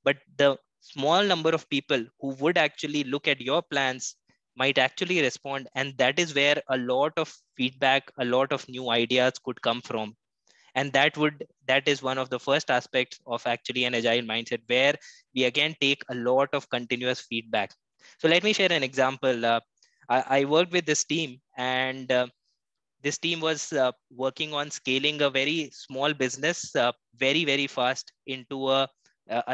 But the small number of people who would actually look at your plans might actually respond. And that is where a lot of feedback, a lot of new ideas could come from. And that is one of the first aspects of actually an agile mindset, where we again take a lot of continuous feedback. So let me share an example. I worked with this team, and this team was working on scaling a very small business very, very fast into a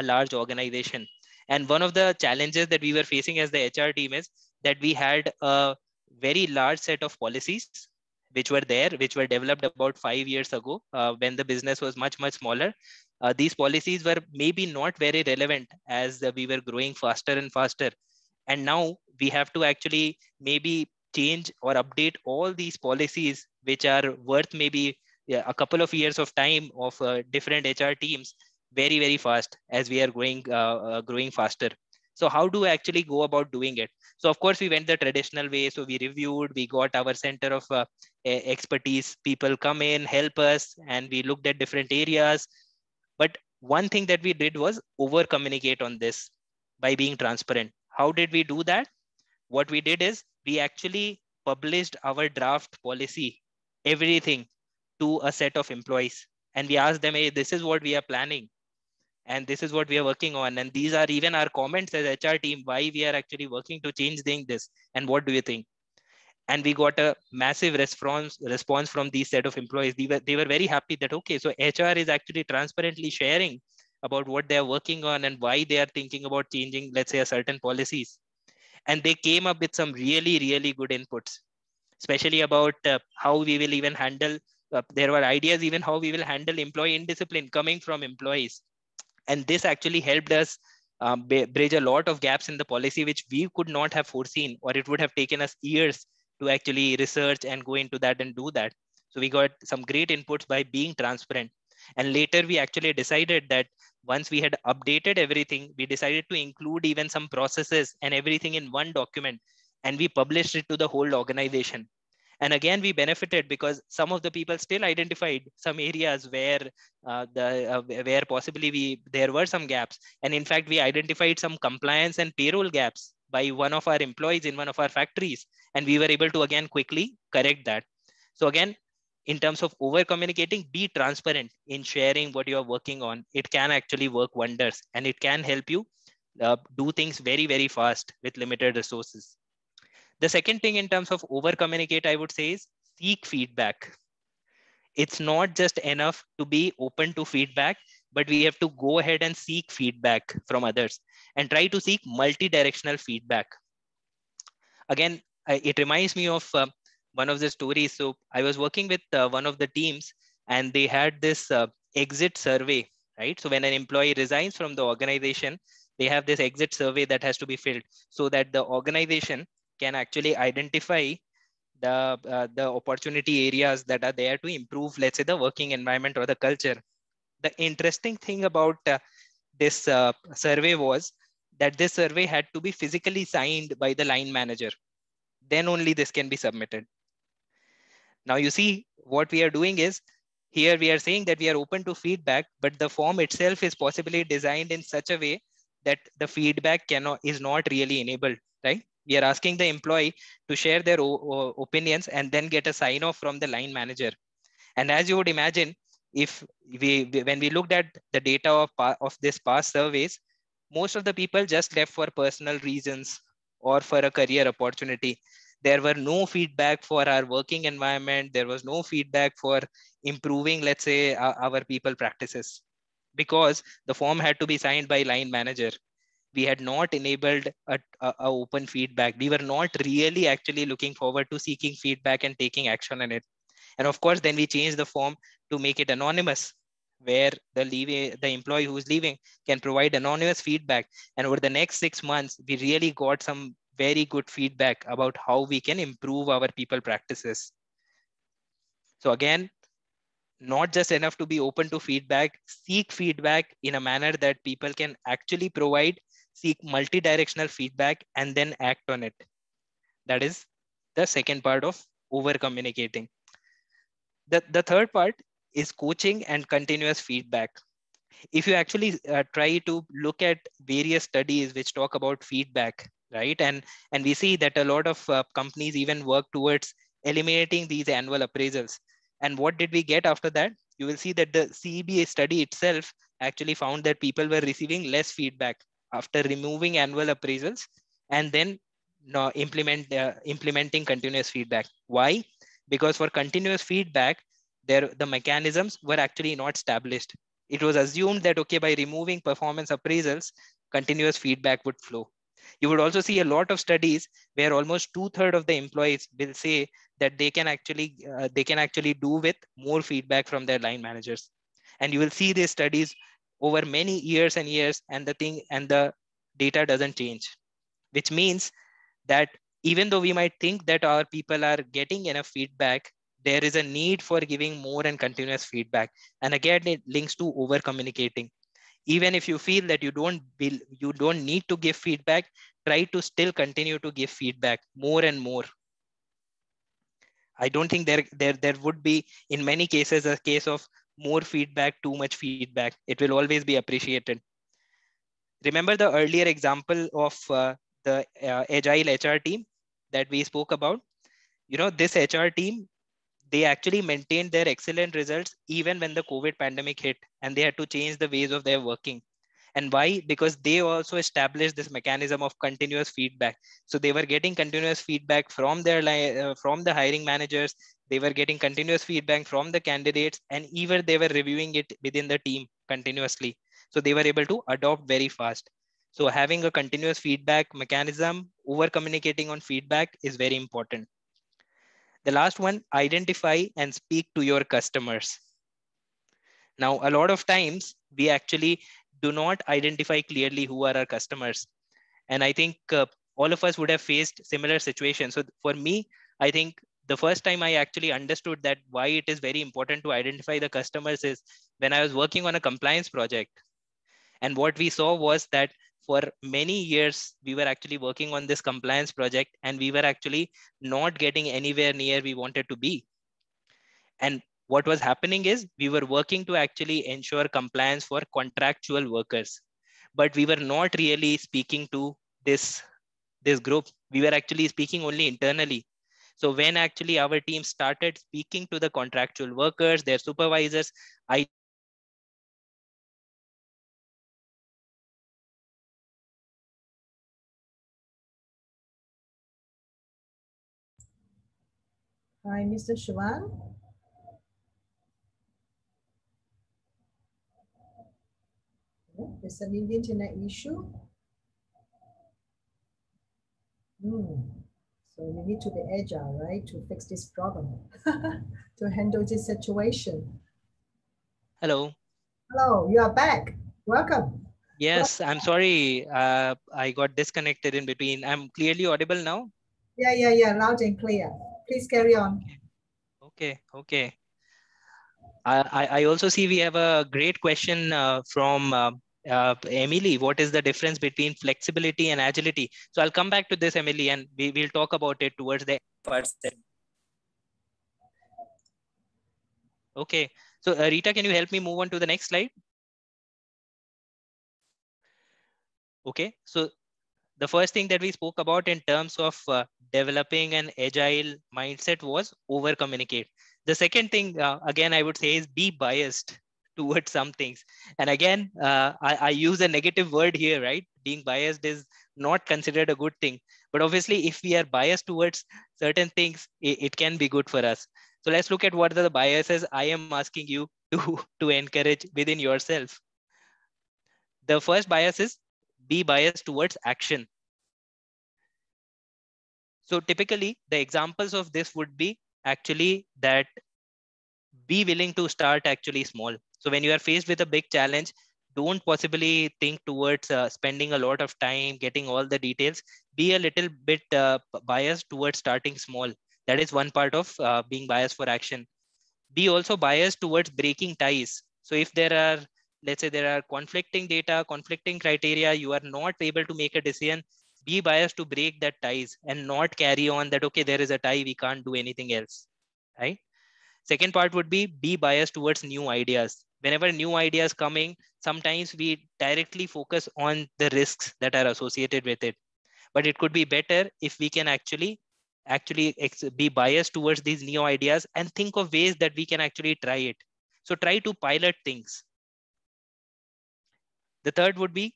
large organization. And one of the challenges that we were facing as the HR team is that we had a very large set of policies which were there, which were developed about 5 years ago when the business was much, much smaller. These policies were maybe not very relevant as we were growing faster and faster. And now we have to actually maybe change or update all these policies, which are worth maybe a couple of years of time of different HR teams very, very fast as we are growing faster. So how do I actually go about doing it? So of course we went the traditional way. So we reviewed, we got our center of expertise, people come in, help us, and we looked at different areas. But one thing that we did was over communicate on this by being transparent. How did we do that? What we did is we actually published our draft policy, everything, to a set of employees. And we asked them, hey, this is what we are planning. And this is what we are working on. And these are even our comments as HR team, why we are actually working to change this. And what do you think? And we got a massive response from these set of employees. They were very happy that, okay, so HR is actually transparently sharing about what they are working on and why they are thinking about changing, let's say, a certain policies. And they came up with some really, really good inputs, especially about how we will even handle, there were ideas even how we will handle employee indiscipline coming from employees. And this actually helped us bridge a lot of gaps in the policy, which we could not have foreseen, or it would have taken us years to actually research and go into that and do that. So we got some great inputs by being transparent. And later we actually decided that once we had updated everything, we decided to include even some processes and everything in one document, and we published it to the whole organization. And again, we benefited because some of the people still identified some areas where where possibly there were some gaps. And in fact, we identified some compliance and payroll gaps by one of our employees in one of our factories. And we were able to again quickly correct that. So again, in terms of over communicating, be transparent in sharing what you are working on. It can actually work wonders, and it can help you do things very, very fast with limited resources. The second thing in terms of over communicate, I would say, is seek feedback. It's not just enough to be open to feedback, but we have to go ahead and seek feedback from others and try to seek multi-directional feedback. Again, it reminds me of one of the stories. So I was working with one of the teams, and they had this exit survey, right? So when an employee resigns from the organization, they have this exit survey that has to be filled so that the organization can actually identify the opportunity areas that are there to improve, let's say, the working environment or the culture. The interesting thing about this survey was that this survey had to be physically signed by the line manager. Then only this can be submitted. Now you see what we are doing is, here we are saying that we are open to feedback, but the form itself is possibly designed in such a way that the feedback is not really enabled, right? We are asking the employee to share their opinions and then get a sign off from the line manager. And as you would imagine, if when we looked at the data of this past surveys, most of the people just left for personal reasons or for a career opportunity. There were no feedback for our working environment. There was no feedback for improving, let's say, our people practices, because the form had to be signed by line manager. We had not enabled a open feedback. We were not really actually looking forward to seeking feedback and taking action on it. And of course, then we changed the form to make it anonymous, where the employee who's leaving can provide anonymous feedback. And over the next 6 months, we really got some very good feedback about how we can improve our people practices. So again, not just enough to be open to feedback, seek feedback in a manner that people can actually provide, seek multi-directional feedback, and then act on it. That is the second part of over communicating. The third part is coaching and continuous feedback. If you actually try to look at various studies which talk about feedback, right? And we see that a lot of companies even work towards eliminating these annual appraisals. And what did we get after that? You will see that the CEBA study itself actually found that people were receiving less feedback after removing annual appraisals and then implementing continuous feedback. Why? Because for continuous feedback, the mechanisms were actually not established. It was assumed that, okay, by removing performance appraisals, continuous feedback would flow. You would also see a lot of studies where almost 2/3 of the employees will say that they can actually do with more feedback from their line managers. And you will see these studies over many years and years, and the data doesn't change, which means that even though we might think that our people are getting enough feedback, there is a need for giving more and continuous feedback. And again, it links to over communicating. Even if you feel that you don't need to give feedback, try to still continue to give feedback more and more. I don't think there would be, in many cases, a case of more feedback, too much feedback. It will always be appreciated. Remember the earlier example of the agile HR team that we spoke about? You know, this HR team, they actually maintained their excellent results even when the COVID pandemic hit, and they had to change the ways of their working. And why? Because they also established this mechanism of continuous feedback. So they were getting continuous feedback from from the hiring managers. They were getting continuous feedback from the candidates, and even they were reviewing it within the team continuously. So they were able to adopt very fast. So having a continuous feedback mechanism, over communicating on feedback is very important. The last one, identify and speak to your customers. Now, a lot of times we actually do not identify clearly who are our customers. And I think all of us would have faced similar situations. So for me, I think the first time I actually understood that why it is very important to identify the customers is when I was working on a compliance project. And what we saw was that for many years, we were actually working on this compliance project, and we were actually not getting anywhere near we wanted to be. And what was happening is we were working to actually ensure compliance for contractual workers, but we were not really speaking to this group. We were actually speaking only internally. So when actually our team started speaking to the contractual workers, their supervisors, I Hi, Mr. Shivan. There's an internet issue. So we need to be agile, right, to fix this problem, to handle this situation. Hello. Hello, you are back. Welcome. Yes, I'm sorry. I got disconnected in between. I'm clearly audible now? Yeah, loud and clear. Please carry on. Okay. I also see we have a great question from Emily. What is the difference between flexibility and agility? So I'll come back to this, Emily, and we'll talk about it towards the first. Okay. So Rita, can you help me move on to the next slide? Okay. So the first thing that we spoke about in terms of developing an agile mindset was over communicate. The second thing, again, I would say is be biased towards some things. And again, I use a negative word here, right? Being biased is not considered a good thing. But obviously, if we are biased towards certain things, it can be good for us. So let's look at what are the biases I am asking you to encourage within yourself. The first bias is be biased towards action. So typically, the examples of this would be actually that be willing to start actually small. So when you are faced with a big challenge, don't possibly think towards spending a lot of time getting all the details. Be a little bit biased towards starting small. That is one part of being biased for action. Be also biased towards breaking ties. So if there are, let's say there are conflicting data, conflicting criteria, you are not able to make a decision, be biased to break that ties and not carry on that, okay, there is a tie, we can't do anything else, right? Second part would be biased towards new ideas. Whenever new ideas coming, sometimes we directly focus on the risks that are associated with it. But it could be better if we can actually be biased towards these new ideas and think of ways that we can actually try it. So try to pilot things. The third would be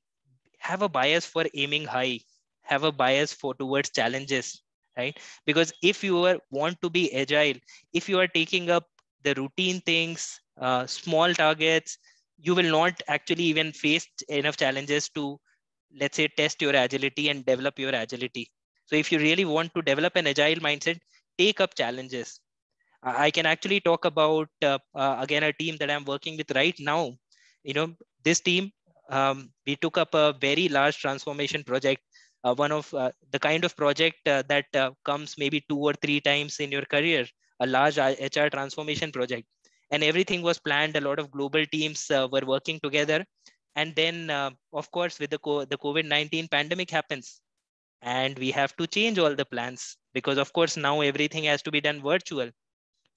have a bias for aiming high, have a bias for towards challenges, right? Because if you want to be agile, if you are taking up the routine things, small targets, you will not actually even face enough challenges to, let's say, test your agility and develop your agility. So if you really want to develop an agile mindset, take up challenges. I can actually talk about, again, a team that I'm working with right now. This team, we took up a very large transformation project, one of the kind of project that comes maybe 2 or 3 times in your career, a large HR transformation project. And everything was planned. A lot of global teams were working together. And then, of course, with the COVID-19 pandemic happens. And we have to change all the plans because, of course, now everything has to be done virtual.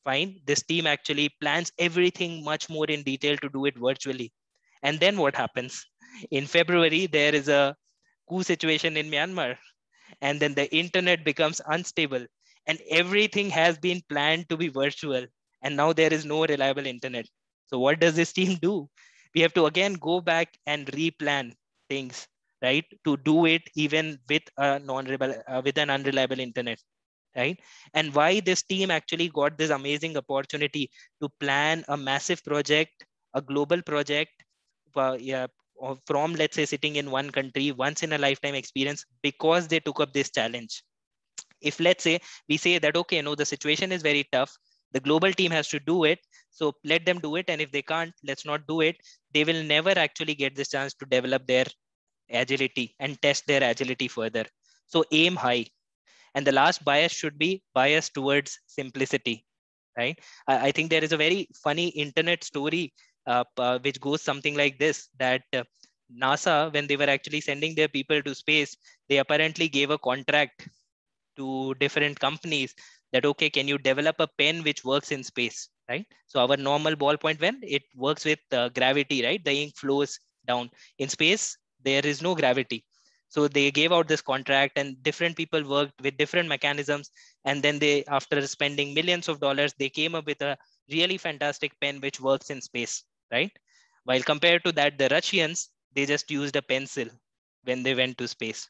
Fine. This team actually plans everything much more in detail to do it virtually. And then what happens? In February, there is a coup situation in Myanmar. And then the internet becomes unstable. And everything has been planned to be virtual. And now there is no reliable internet. So what does this team do? We have to again go back and replan things, right? To do it even with with an unreliable internet, right? And why this team actually got this amazing opportunity to plan a massive project, a global project, from, let's say, sitting in one country, once in a lifetime experience, because they took up this challenge. If, let's say, we say that, okay, no, the situation is very tough, the global team has to do it, so let them do it. And if they can't, let's not do it. They will never actually get this chance to develop their agility and test their agility further. So aim high. And the last bias should be bias towards simplicity, right? I think there is a very funny internet story which goes something like this, that NASA, when they were actually sending their people to space, they apparently gave a contract to different companies that, okay, can you develop a pen which works in space, right? So our normal ballpoint pen, it works with gravity, right? The ink flows down. In space, there is no gravity. So they gave out this contract and different people worked with different mechanisms. And then they, after spending millions of dollars, they came up with a really fantastic pen which works in space, right? While compared to that, the Russians, they just used a pencil when they went to space.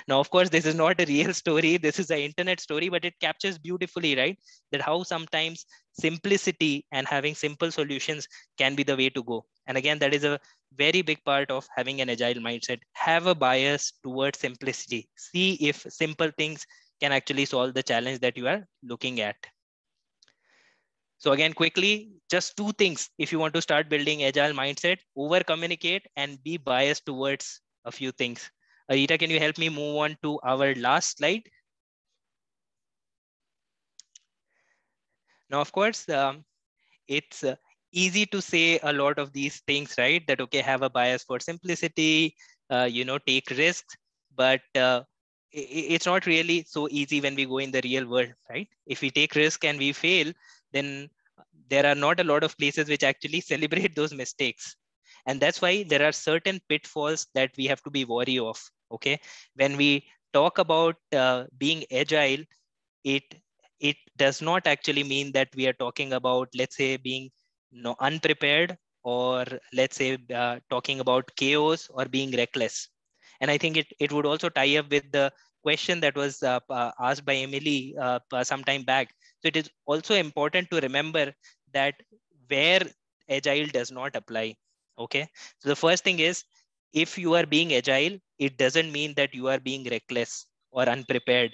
Now, of course, this is not a real story. This is an internet story, but it captures beautifully, right? That how sometimes simplicity and having simple solutions can be the way to go. And again, that is a very big part of having an agile mindset. Have a bias towards simplicity. See if simple things can actually solve the challenge that you are looking at. So again, quickly, just 2 things. If you want to start building agile mindset, over communicate and be biased towards a few things. Rita, can you help me move on to our last slide? Now, of course, it's easy to say a lot of these things, right? That, okay, have a bias for simplicity, take risks, but it's not really so easy when we go in the real world, right? If we take risk and we fail, then there are not a lot of places which actually celebrate those mistakes. And that's why there are certain pitfalls that we have to be wary of. Okay, when we talk about being agile, it does not actually mean that we are talking about, let's say, being unprepared, or let's say talking about chaos or being reckless. And I think it would also tie up with the question that was asked by Emily some time back. So it is also important to remember that where agile does not apply. Okay. So the first thing is, if you are being agile, it doesn't mean that you are being reckless or unprepared.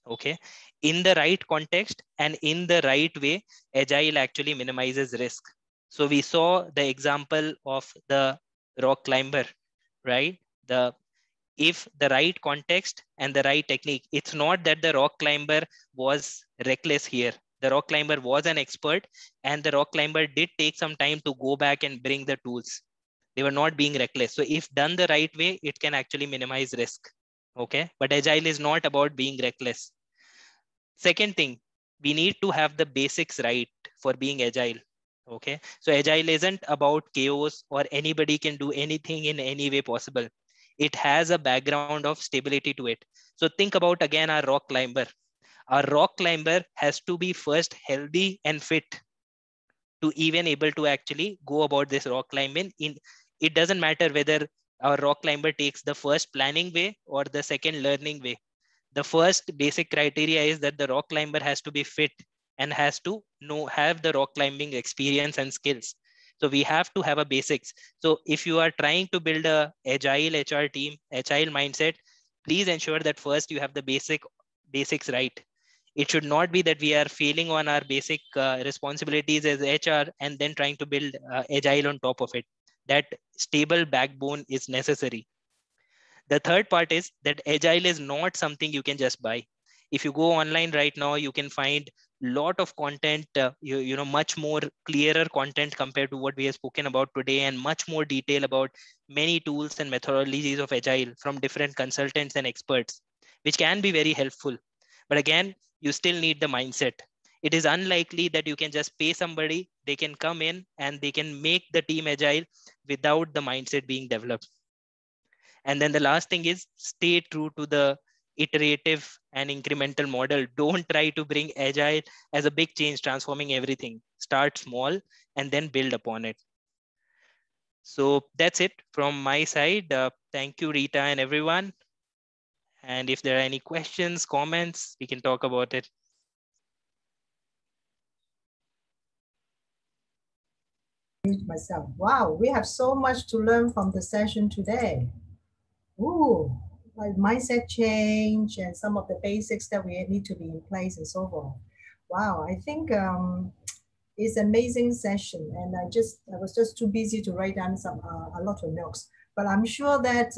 Okay. In the right context and in the right way, agile actually minimizes risk. So we saw the example of the rock climber, right? If the right context and the right technique, it's not that the rock climber was reckless here. The rock climber was an expert, and the rock climber did take some time to go back and bring the tools. They were not being reckless. So if done the right way, it can actually minimize risk. Okay. But agile is not about being reckless. Second thing, we need to have the basics right for being agile. Okay. So agile isn't about chaos or anybody can do anything in any way possible. It has a background of stability to it. So think about again our rock climber. Our rock climber has to be first healthy and fit to even able to actually go about this rock climbing. It doesn't matter whether our rock climber takes the first planning way or the second learning way. The first basic criteria is that the rock climber has to be fit and has to have the rock climbing experience and skills. So we have to have a basics. So if you are trying to build a agile HR team, agile mindset, please ensure that first you have the basics right. It should not be that we are failing on our basic responsibilities as HR and then trying to build agile on top of it. That stable backbone is necessary. The third part is that agile is not something you can just buy. If you go online right now, you can find a lot of content, much more clearer content compared to what we have spoken about today, and much more detail about many tools and methodologies of agile from different consultants and experts, which can be very helpful. But again, you still need the mindset. It is unlikely that you can just pay somebody, they can come in and they can make the team agile without the mindset being developed. And then the last thing is stay true to the iterative and incremental model. Don't try to bring agile as a big change, transforming everything. Start small and then build upon it. So that's it from my side. Thank you, Rita and everyone. And if there are any questions, comments, we can talk about it. Myself. Wow, we have so much to learn from the session today. Ooh, like mindset change and some of the basics that we need to be in place and so forth. Wow, I think it's an amazing session, and I was just too busy to write down a lot of notes. But I'm sure that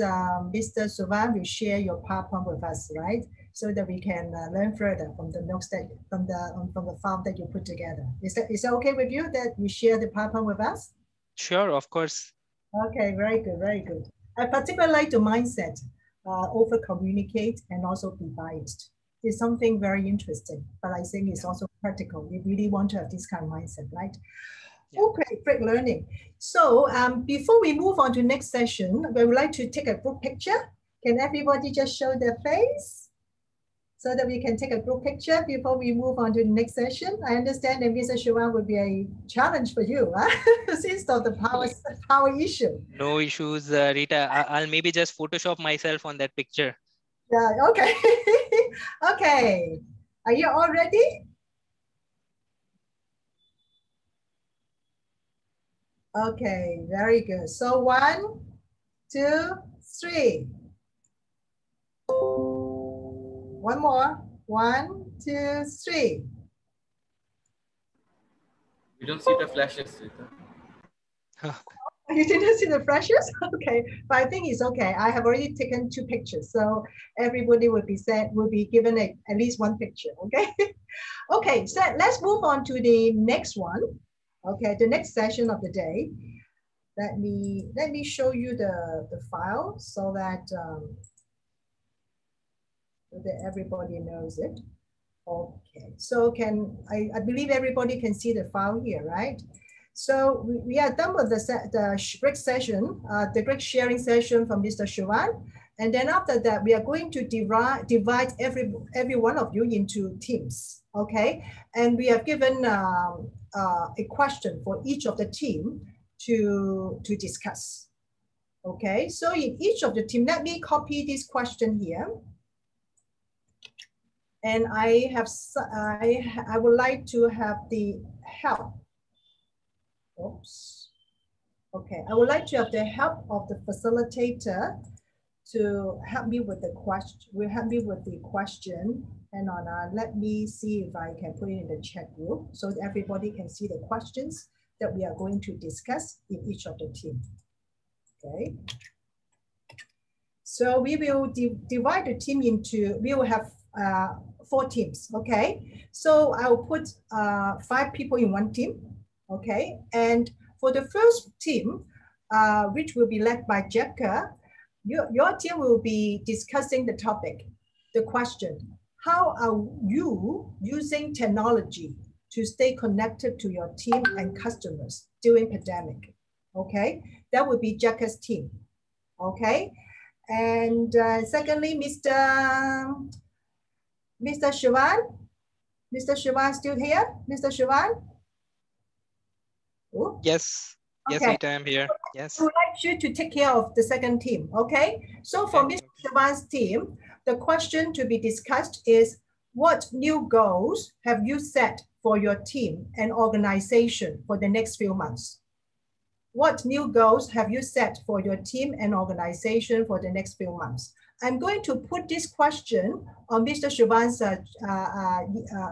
Mr. Suvan will share your PowerPoint with us, right? So that we can learn further from the notes that from the file that you put together. Is that okay with you that you share the PowerPoint with us? Sure, of course. Okay, very good, very good. I particularly like the mindset, over communicate and also be biased. It's something very interesting, but I think it's also practical. We really want to have this kind of mindset, right? Yeah. Okay, great learning. So before we move on to next session, we would like to take a group picture. Can everybody just show their face so that we can take a group picture before we move on to the next session? I understand that Mr. Sivan would be a challenge for you, huh? Since of the power issue. No issues, Rita. I'll maybe just Photoshop myself on that picture. Yeah, okay. Okay, are you all ready? Okay, very good. So 1, 2, 3. One more. 1, 2, 3. We don't see the flashes, Rita. You didn't see the flashes? Okay, but I think it's okay. I have already taken 2 pictures, so everybody will be given at least 1 picture. Okay. Okay, so let's move on to the next one. Okay, the next session of the day. Let me show you the file so that everybody knows it. Okay, so I believe everybody can see the file here, right? So we are done with the break session, the break sharing session from Mr. Sivan. And then after that, we are going to divide every one of you into teams, okay? And we have given a question for each of the team to discuss, Okay, so in each of the team, let me copy this question here. And I would like to have the help. Oops. Okay, I would like to have the help of the facilitator to help me with the question. Will help me with the question. And let me see if I can put it in the chat group so that everybody can see the questions that we are going to discuss in each of the team. Okay. So we will divide the team into, we will have 4 teams, okay? So I'll put 5 people in one team, okay? And for the first team, which will be led by Jacka, your team will be discussing the topic, the question, how are you using technology to stay connected to your team and customers during pandemic, okay? That would be Jacka's team, okay? And secondly, Mr. Shivan. Mr. Shivan still here? Mr. Shivan? Ooh. Yes. Yes, Okay. Rita, I'm here. Yes. I would like you to take care of the second team, okay? So for Mr. Shivan's team, the question to be discussed is, what new goals have you set for your team and organization for the next few months? What new goals have you set for your team and organization for the next few months? I'm going to put this question on Mr. Shivan's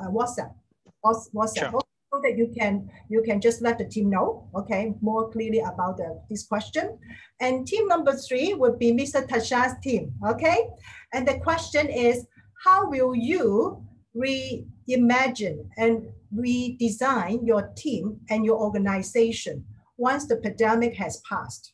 WhatsApp, Sure. so that you can just let the team know, okay, more clearly about this question. And team number 3 would be Mr. Tasha's team, okay? And the question is, how will you reimagine and redesign your team and your organization once the pandemic has passed?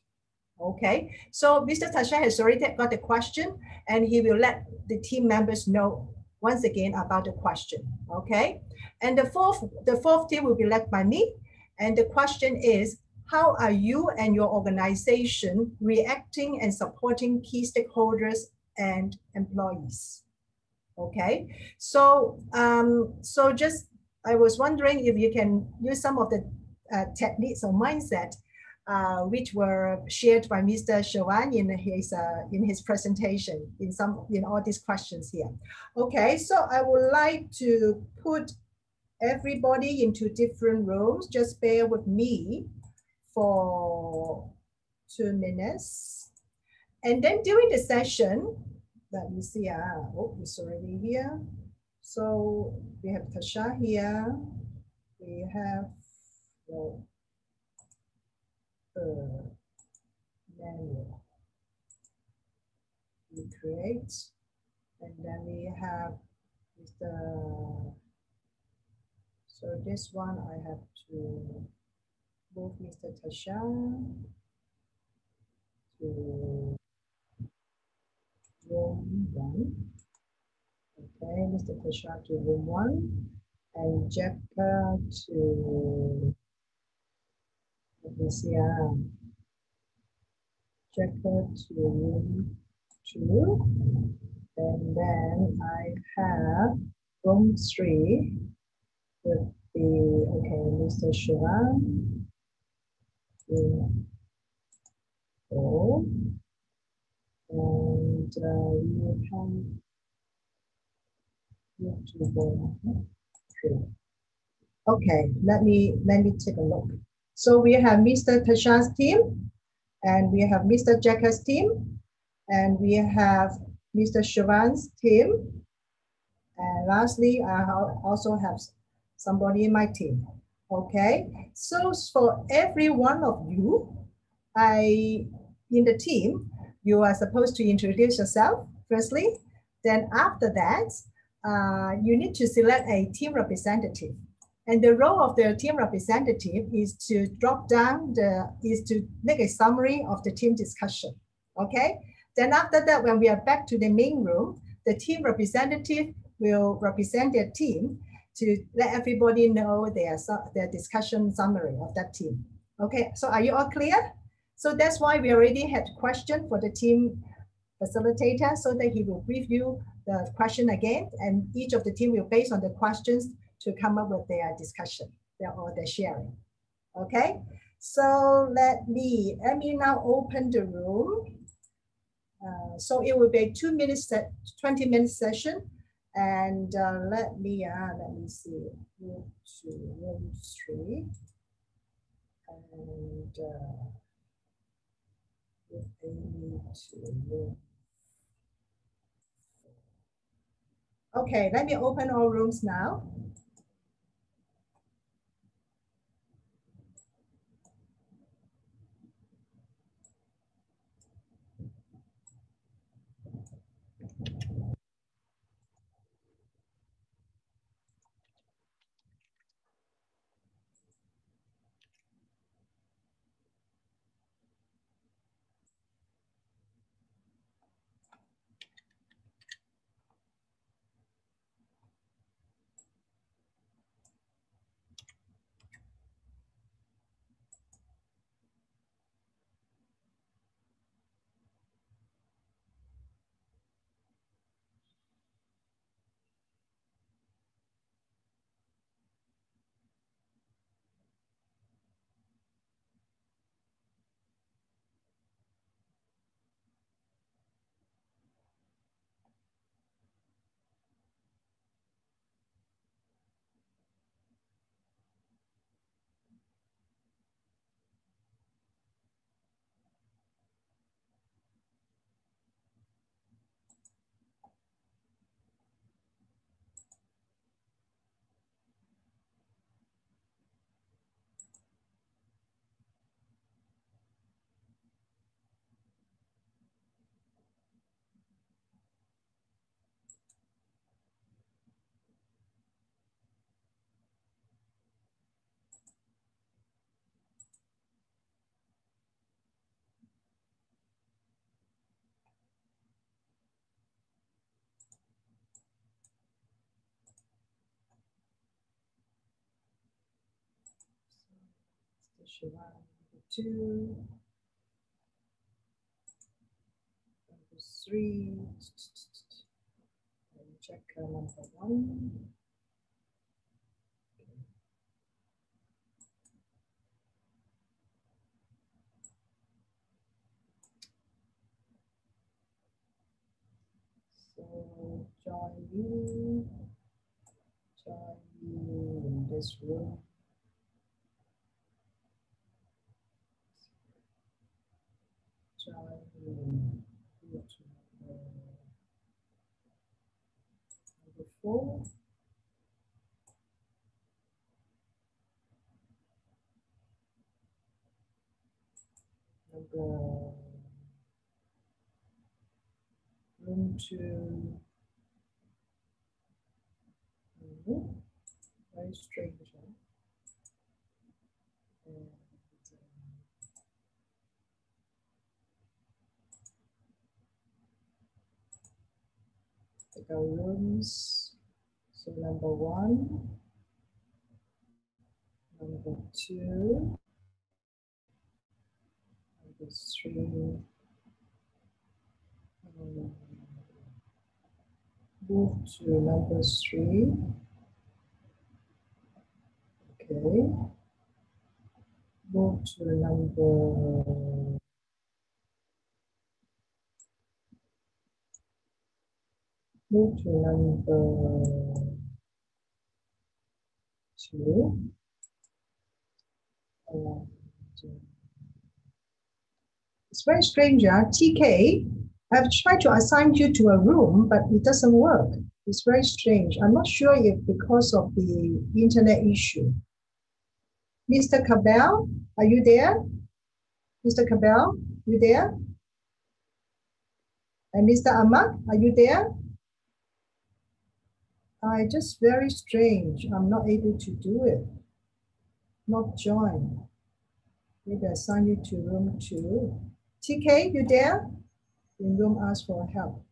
Okay, so Mr. Tasha has already got the question and he will let the team members know once again about the question, okay? And the fourth team will be led by me. And the question is, how are you and your organization reacting and supporting key stakeholders and employees? Okay, so, just, I was wondering if you can use some of the techniques or mindset which were shared by Mr. Shivan in his presentation in all these questions here. Okay, so I would like to put everybody into different rooms. Just bear with me for 2 minutes. And then during the session, let me see, oh, it's already here. So we have Tasha here. We have manual. We create, and then we have Mr. So this one I have to move Mr. Tasha to room 1. Okay, Mr. Tasha to room 1, and Jacka to, let me see, Jacka to room 2, and then I have room 3 with the, okay, Mr. Shivan, room 4, and we have okay, let me take a look. So we have Mr. Tasha's team, and we have Mr. Jacka's team, and we have Mr. Shivan's team, and lastly, I also have somebody in my team. Okay, so for every one of you, in the team, you are supposed to introduce yourself firstly. Then after that, you need to select a team representative. And the role of the team representative is to to make a summary of the team discussion, okay? Then after that, when we are back to the main room, the team representative will represent their team to let everybody know their discussion summary of that team. Okay, so are you all clear? So that's why we already had a question for the team facilitator, so that he will brief you the question again, and each of the team will, based on the questions, to come up with their discussion or their sharing. Okay, So let me now open the room. So it will be a 2 minutes, 20-minute session. And let me see, move to room 3. And with Amy to room 4. Okay, let me open all rooms now. Station number 2, number 3, and check number 1. So join you in this room. Join you to number 4. Number room 2. Very strange. Huh? And, take our rooms. So number 1, number 2, number 3. Move to number 3. Okay. Move to number 2. And, it's very strange, TK. I've tried to assign you to a room, but it doesn't work. It's very strange. I'm not sure if because of the internet issue. Mr. Cabell, are you there? Mr. Cabell, you there? And Mr. Ahmad, are you there? Just very strange. I'm not able to do it. Not join. Maybe I assign you to room 2. TK, you there? In room, ask for help.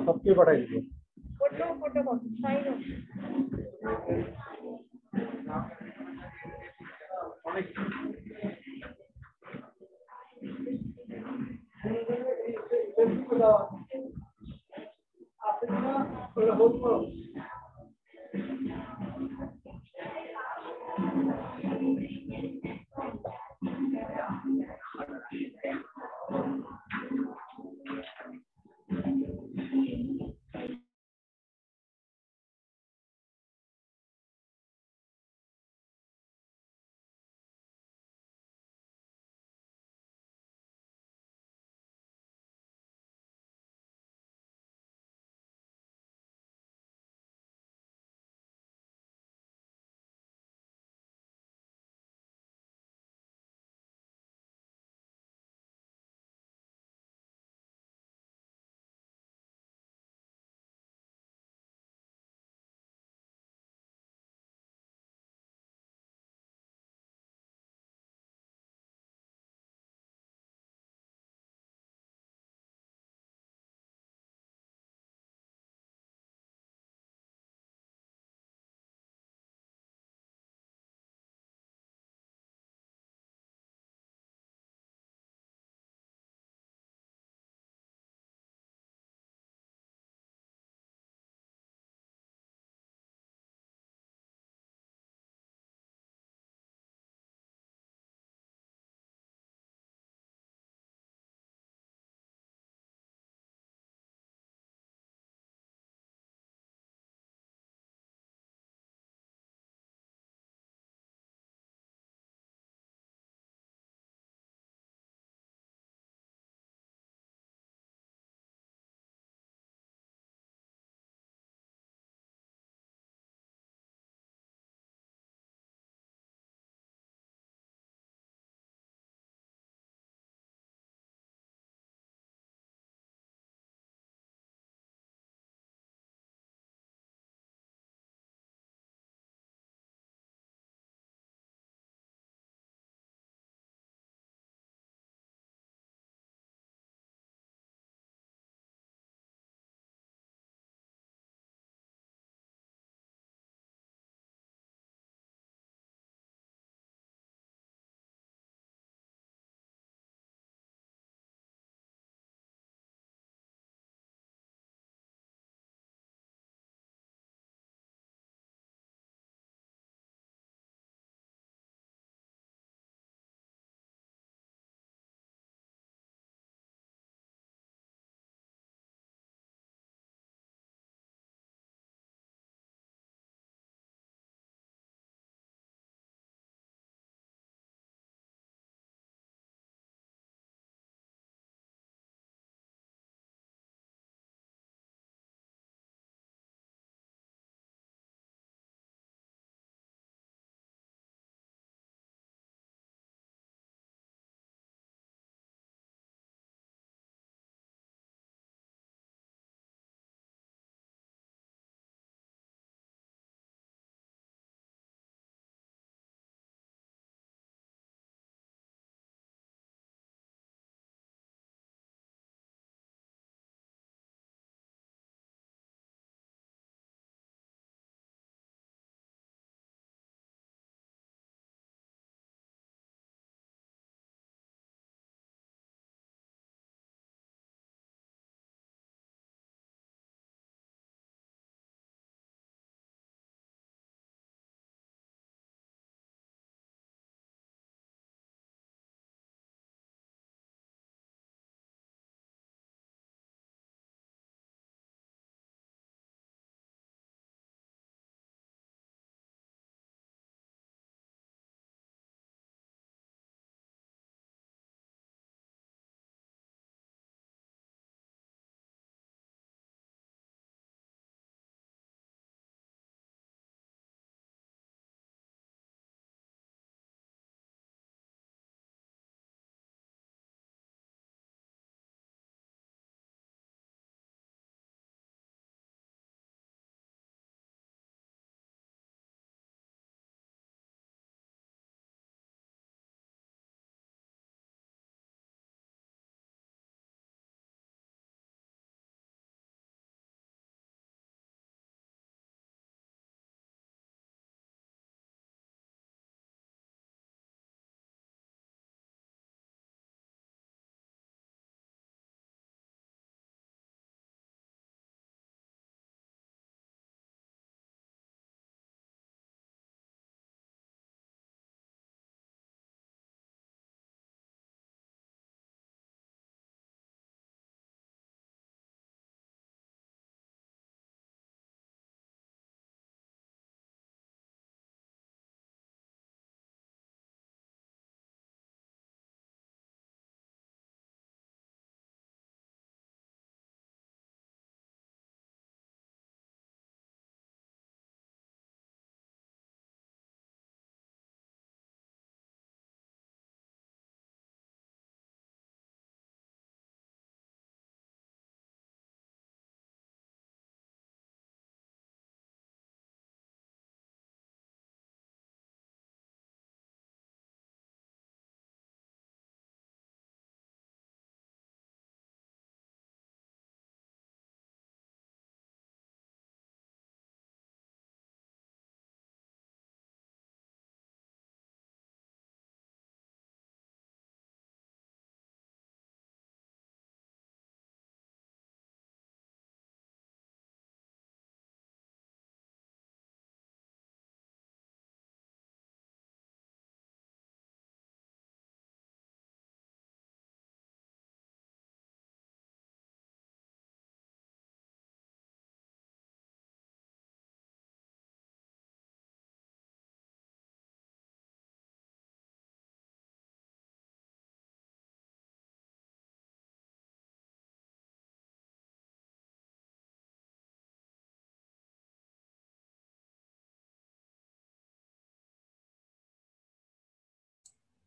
सबकी पढ़ाई दीजिए। Photo copy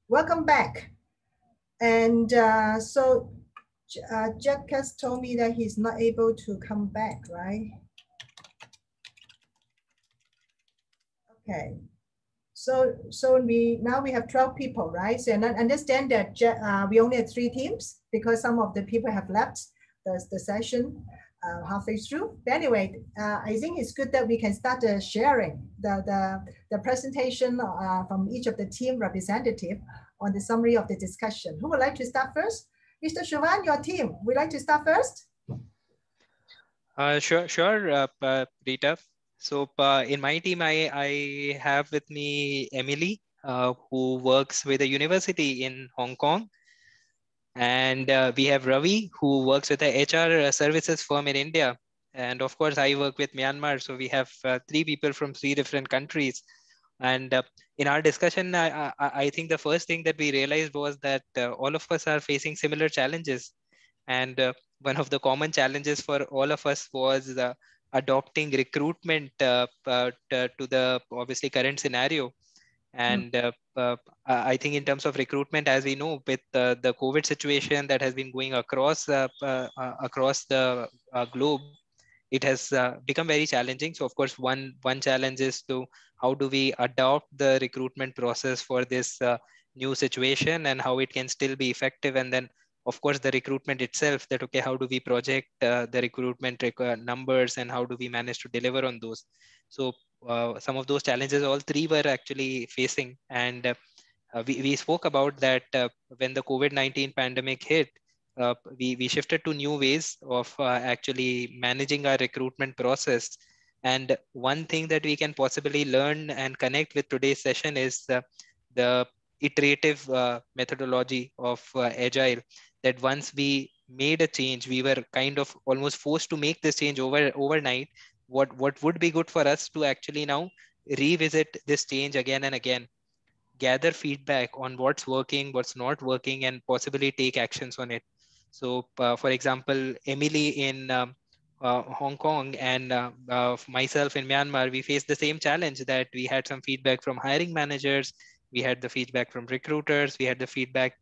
welcome back. And Jack has told me that he's not able to come back, right? Okay. So we have 12 people, right? So and I understand that we only have 3 teams because some of the people have left the session halfway through. But anyway, I think it's good that we can start sharing the presentation from each of the team representative on the summary of the discussion. Who would like to start first? Mr. Chauvin, your team, would like to start first? Sure, Rita. So in my team, I have with me Emily, who works with a university in Hong Kong. And we have Ravi, who works with a HR services firm in India. And of course, I work with Myanmar. So we have 3 people from 3 different countries. And in our discussion, I think the first thing that we realized was that all of us are facing similar challenges. And one of the common challenges for all of us was adopting recruitment to the obviously current scenario. And I think in terms of recruitment, as we know, with the COVID situation that has been going across the globe, it has become very challenging. So of course, one challenge is to how do we adopt the recruitment process for this new situation and how it can still be effective. And then of course the recruitment itself, that okay, how do we project the recruitment numbers and how do we manage to deliver on those. So some of those challenges all 3 were actually facing. And we spoke about that when the COVID-19 pandemic hit, we shifted to new ways of actually managing our recruitment process. And one thing that we can possibly learn and connect with today's session is the iterative methodology of Agile, that once we made a change, we were kind of almost forced to make this change overnight. What would be good for us to actually now revisit this change again and again, gather feedback on what's working, what's not working, and possibly take actions on it. So for example, Emily in Hong Kong and myself in Myanmar, we faced the same challenge, that we had some feedback from hiring managers, we had the feedback from recruiters, we had the feedback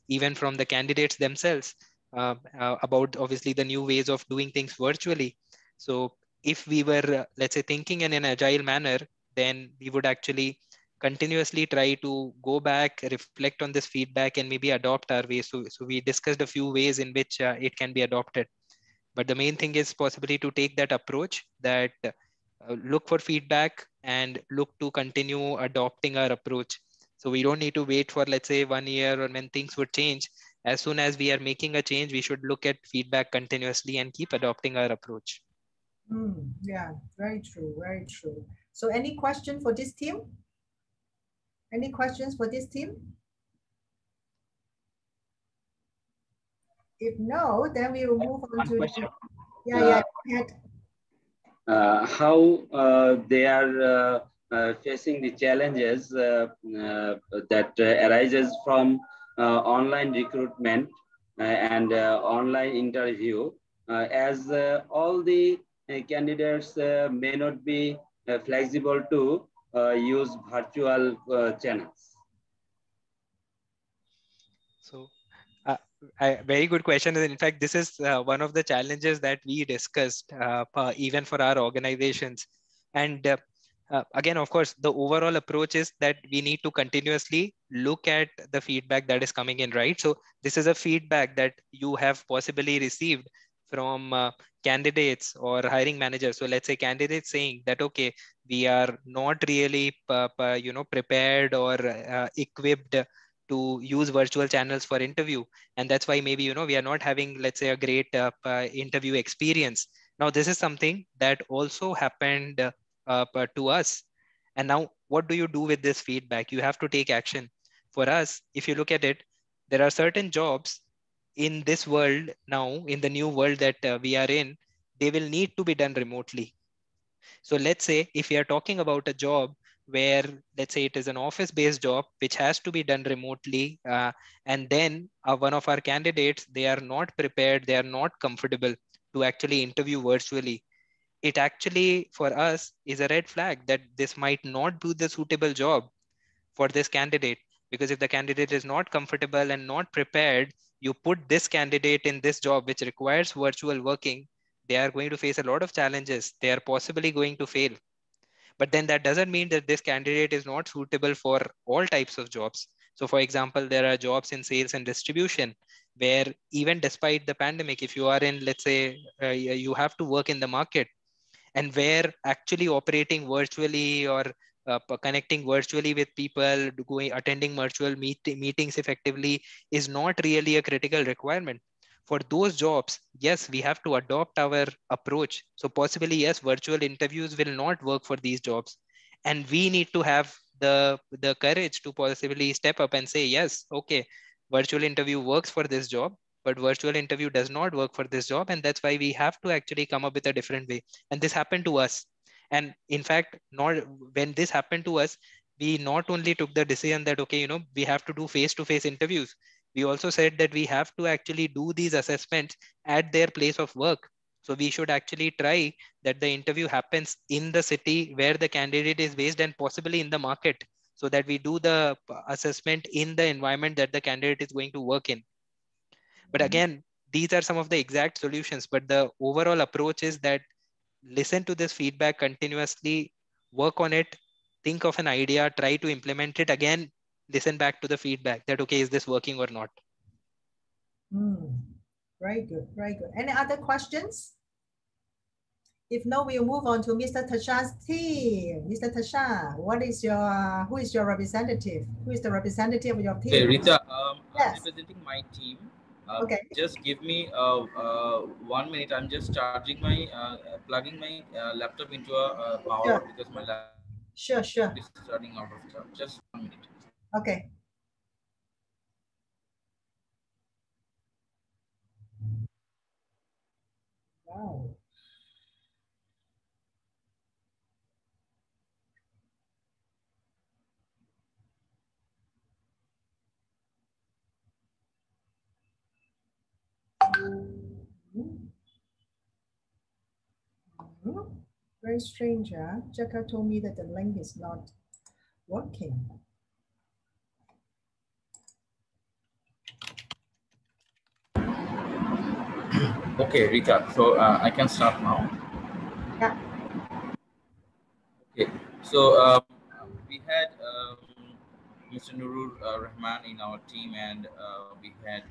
even from the candidates themselves about obviously the new ways of doing things virtually. So if we were, let's say, thinking in an agile manner, then we would actually continuously try to go back, reflect on this feedback, and maybe adopt our ways. So we discussed a few ways in which it can be adopted. But the main thing is possibly to take that approach, that look for feedback and look to continue adopting our approach. So we don't need to wait for, let's say, 1 year or when things would change. As soon as we are making a change, we should look at feedback continuously and keep adopting our approach. Yeah, very true, very true. So any question for this team? Any questions for this team? If no, then we will move on to the, go ahead. How they are facing the challenges that arises from online recruitment and online interview, as all the candidates may not be flexible to use virtual channels. So very good question. In fact, this is one of the challenges that we discussed even for our organizations. And again, of course, the overall approach is that we need to continuously look at the feedback that is coming in, right? So this is a feedback that you have possibly received from candidates or hiring managers. So let's say candidates saying that, okay, we are not really prepared or equipped to use virtual channels for interview, and that's why maybe we are not having, let's say, a great interview experience. Now this is something that also happened to us, and now what do you do with this feedback? You have to take action. For us, if you look at it, there are certain jobs in this world now, in the new world that we are in, they will need to be done remotely. So let's say if we are talking about a job where, let's say, it is an office-based job which has to be done remotely, and then one of our candidates, they are not prepared, they are not comfortable to actually interview virtually, it actually for us is a red flag that this might not be the suitable job for this candidate, Because if the candidate is not comfortable and not prepared, you put this candidate in this job which requires virtual working, they are going to face a lot of challenges. They are possibly going to fail. But then that doesn't mean that this candidate is not suitable for all types of jobs. So for example, there are jobs in sales and distribution where even despite the pandemic, if you are in, let's say, you have to work in the market, and where actually operating virtually or connecting virtually with people, going attending virtual meetings effectively is not really a critical requirement. For those jobs, yes, we have to adopt our approach. So possibly, yes, virtual interviews will not work for these jobs, and we need to have the courage to possibly step up and say, yes, okay, virtual interview works for this job, but virtual interview does not work for this job, and that's why we have to actually come up with a different way. And this happened to us. And in fact, not when this happened to us, we not only took the decision that, okay, we have to do face-to-face interviews, we also said that we have to actually do these assessments at their place of work. So we should actually try that the interview happens in the city where the candidate is based, and possibly in the market, so that we do the assessment in the environment that the candidate is going to work in. But again, these are some of the exact solutions, but the overall approach is that listen to this feedback continuously, work on it, think of an idea, try to implement it again, listen back to the feedback that, okay, is this working or not? Very good, very good. Any other questions? If no, we'll move on to Mr. Tasha's team. Mr. Tasha, who is your representative? Who is the representative of your team? Okay, Rita, yes. I'm representing my team. Okay. Just give me 1 minute. I'm just charging my, plugging my laptop into a power because my laptop is running out of charge. Just 1 minute. Okay. Wow. Very strange, huh? Jaka told me that the link is not working. Okay, Rita, so I can start now. Yeah. Okay, so we had Mr. Nurul Rahman in our team, and we had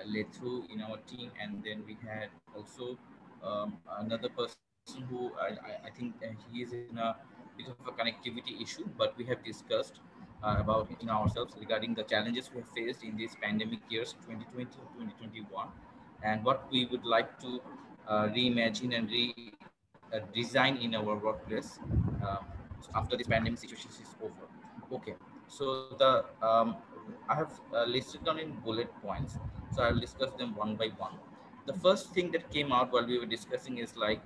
Lethu in our team, and then we had also another person who I think he is in a bit of a connectivity issue, but we have discussed about it in ourselves regarding the challenges we have faced in these pandemic years 2020 2021, and what we would like to reimagine and redesign in our workplace after this pandemic situation is over. Okay, so I have listed down in bullet points, so I'll discuss them one by one. The first thing that came out while we were discussing is like,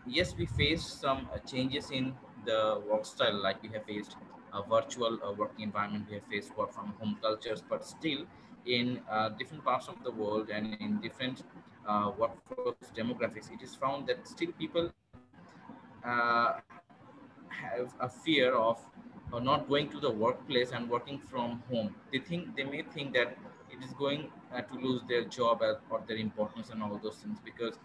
yes, we faced some changes in the work style, like we have faced a virtual working environment, we have faced work from home cultures, but still in different parts of the world and in different workforce demographics, it is found that still people have a fear of not going to the workplace and working from home. They may think that it is going to lose their job or their importance and all those things, because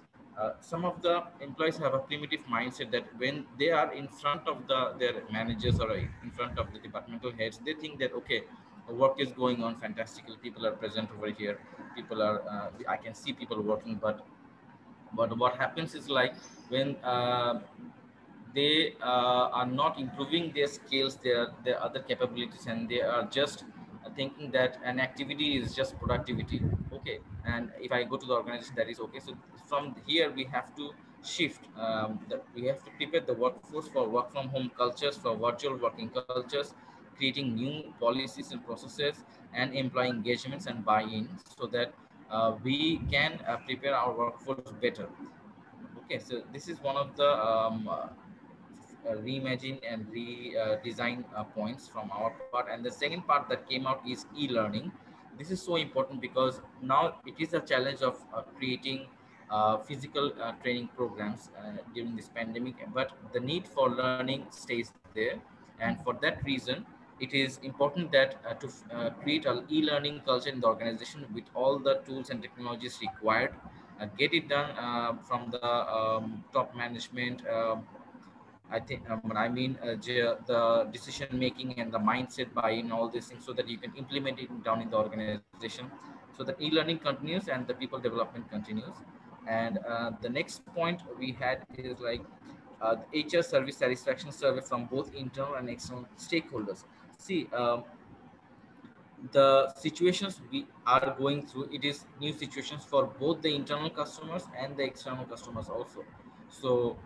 some of the employees have a primitive mindset that when they are in front of their managers or in front of the departmental heads, they think that, okay, the work is going on fantastically, people are present over here, people are I can see people working, but what happens is like when they are not improving their skills, their other capabilities, and they are just thinking that an activity is just productivity. Okay, and if I go to the organization, that is okay. So from here we have to shift, we have to prepare the workforce for work from home cultures, for virtual working cultures, creating new policies and processes and employee engagements and buy-in, so that we can prepare our workforce better. Okay, so this is one of the reimagine and redesign points from our part. And the second part that came out is e-learning. This is so important because now it is a challenge of creating physical training programs during this pandemic, but the need for learning stays there. And for that reason, it is important that to create an e-learning culture in the organization with all the tools and technologies required. Get it done from the top management. The decision making and the mindset buy-in, all these things, so that you can implement it down in the organization, so that e-learning continues and the people development continues. And the next point we had is like the HR service satisfaction survey from both internal and external stakeholders. See, the situations we are going through, it is new situations for both the internal customers and the external customers also. So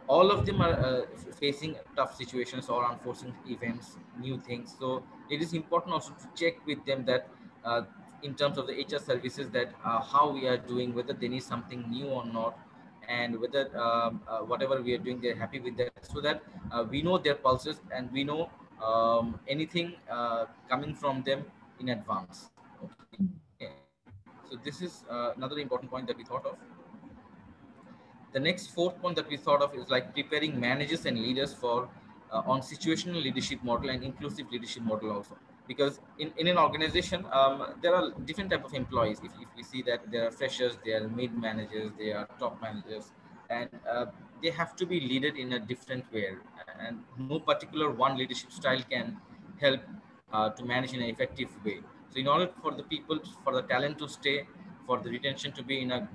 all of them are facing tough situations or unforeseen events, new things. So it is important also to check with them that in terms of the HR services, that how we are doing, whether they need something new or not, and whether whatever we are doing, they're happy with that, so that we know their pulses and we know anything coming from them in advance. Okay. So this is another important point that we thought of. The next fourth point that we thought of is like preparing managers and leaders for on situational leadership model and inclusive leadership model also. Because in an organization, there are different type of employees. If we see that there are freshers, there are mid managers, there are top managers, and they have to be led in a different way. And no particular one leadership style can help to manage in an effective way. So in order for the people, for the talent to stay, for the retention to be in a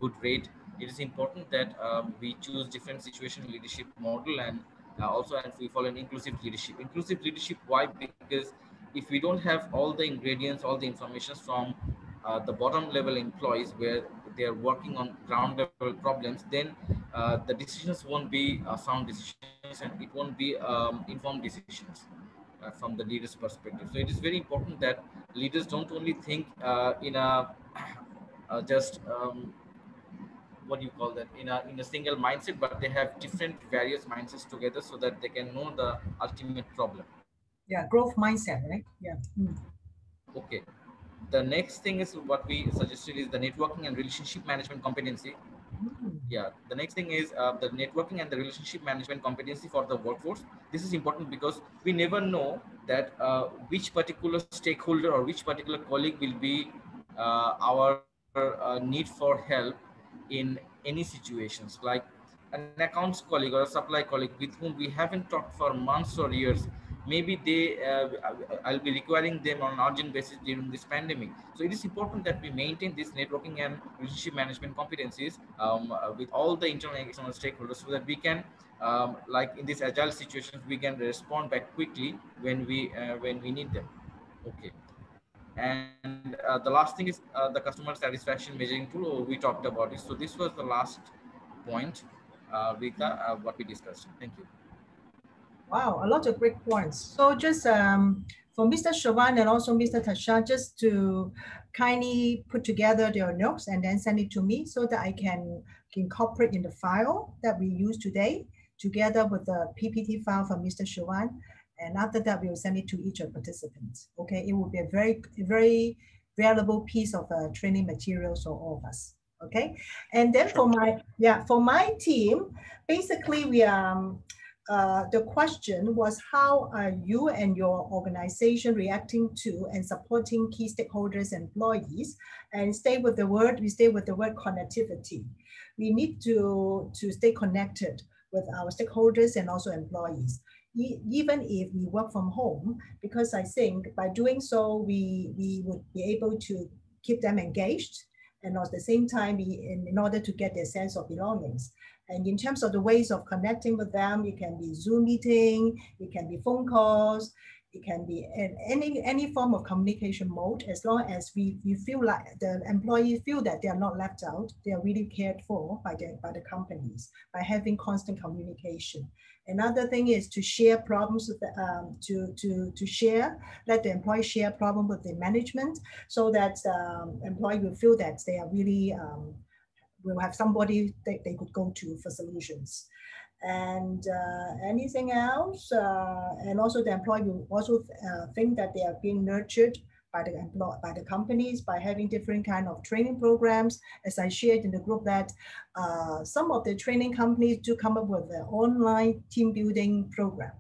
good rate, it is important that we choose different situational leadership model, and also and we follow an inclusive leadership. Inclusive leadership, why? Because if we don't have all the ingredients, all the information from the bottom level employees, where they are working on ground level problems, then the decisions won't be sound decisions, and it won't be informed decisions from the leader's perspective. So it is very important that leaders don't only think in a just what do you call that, in a single mindset, but they have different various mindsets together, so that they can know the ultimate problem. Yeah, growth mindset, right? Yeah. Okay. The next thing is what we suggested is the networking and relationship management competency. Yeah, the next thing is the networking and the relationship management competency for the workforce. This is important because we never know that which particular stakeholder or which particular colleague will be our need for help in any situations. Like an accounts colleague or a supply colleague with whom we haven't talked for months or years, maybe I'll be requiring them on an urgent basis during this pandemic. So it is important that we maintain this networking and relationship management competencies with all the internal and external stakeholders, so that we can like in these agile situations, we can respond back quickly when we need them. Okay. And the last thing is the customer satisfaction measuring tool. We talked about it. So this was the last point with what we discussed. Thank you. Wow, a lot of great points. So just for Mr. Chavan and also Mr. Tasha, just to kindly put together their notes and then send it to me so that I can incorporate in the file that we use today, together with the PPT file from Mr. Chavan. And after that, we will send it to each of the participants. Okay, it will be a very valuable piece of training materials for all of us. Okay, and then for my team, basically we are. The question was, how are you and your organization reacting to and supporting key stakeholders and employees? And we stay with the word connectivity. We need to stay connected with our stakeholders and also employees, even if we work from home, because I think by doing so, we would be able to keep them engaged, and at the same time, in order to get their sense of belongings. And in terms of the ways of connecting with them, it can be Zoom meeting, it can be phone calls, it can be any form of communication mode, as long as we feel like the employees feel that they are not left out, they are really cared for by the companies, by having constant communication. Another thing is to share problems with let the employee share problem with the management, so that employee will feel that they are really will have somebody they could go to for solutions. And anything else, and also the employee will also think that they are being nurtured by the companies by having different kind of training programs. As I shared in the group, that some of the training companies do come up with an online team building program.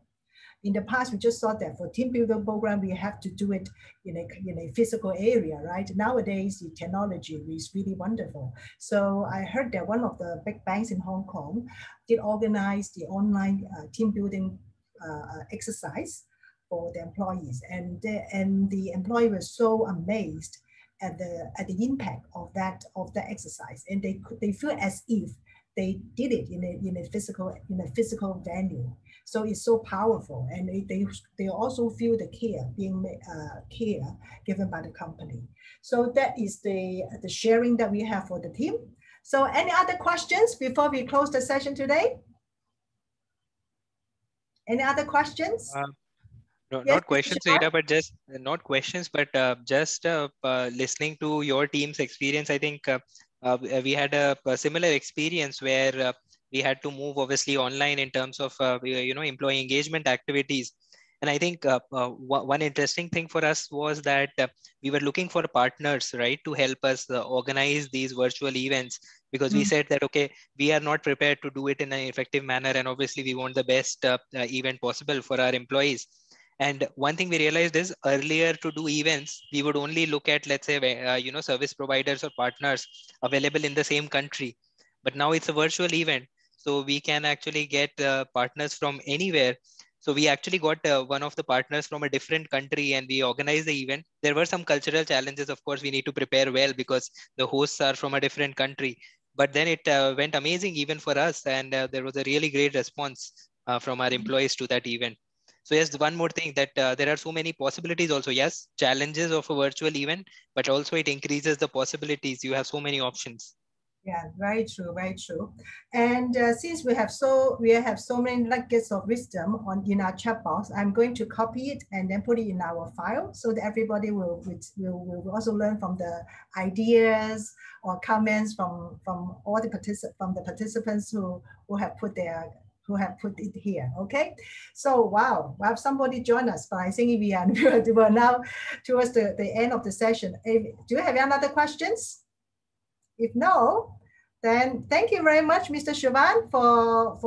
In the past, we just thought that for team building program, we have to do it in a physical area, right? Nowadays, the technology is really wonderful. So I heard that one of the big banks in Hong Kong did organize the online team building exercise for the employees, and the employee was so amazed at the impact of that exercise, and they feel as if they did it in a physical venue. So it's so powerful, and they also feel the care given by the company. So that is the sharing that we have for the team. So any other questions before we close the session today? Any other questions? No, Yes, not questions, Rita, but just not questions, but just listening to your team's experience. I think we had a similar experience where we had to move obviously online in terms of employee engagement activities. And I think one interesting thing for us was that we were looking for partners, right, to help us organize these virtual events, because we said that, okay, we are not prepared to do it in an effective manner. And obviously we want the best event possible for our employees. And one thing we realized is earlier to do events, we would only look at, let's say, service providers or partners available in the same country. But now it's a virtual event. So we can actually get partners from anywhere. So we actually got one of the partners from a different country, and we organized the event. There were some cultural challenges. Of course, we need to prepare well because the hosts are from a different country. But then it went amazing even for us. And there was a really great response from our employees to that event. So yes, one more thing that there are so many possibilities also. Yes, challenges of a virtual event, but also it increases the possibilities. You have so many options. Yeah, very true, very true. And since we have so many nuggets of wisdom in our chat box, I'm going to copy it and then put it in our file so that everybody will also learn from the ideas or comments from all the participants who have put it here. Okay, so wow, somebody joined us, but I think we are now towards the end of the session. Do you have any other questions? If no, then thank you very much, Mr. Siobhan, for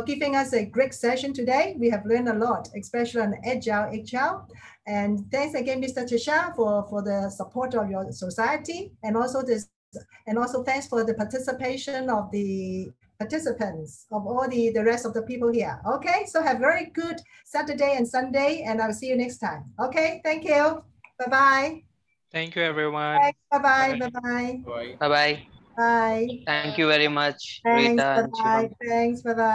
giving us a great session today. We have learned a lot, especially on Agile HR. And thanks again, Mr. Tisha, for the support of your society, and also thanks for the participation of the participants, of all the rest of the people here. Okay, so have a very good Saturday and Sunday, and I'll see you next time. Okay, thank you. Bye-bye. Thank you, everyone. Bye-bye. Bye-bye. Bye-bye. Bye. Thank you very much, Thanks. Rita and Bye-bye. Shivam. Thanks. Bye-bye.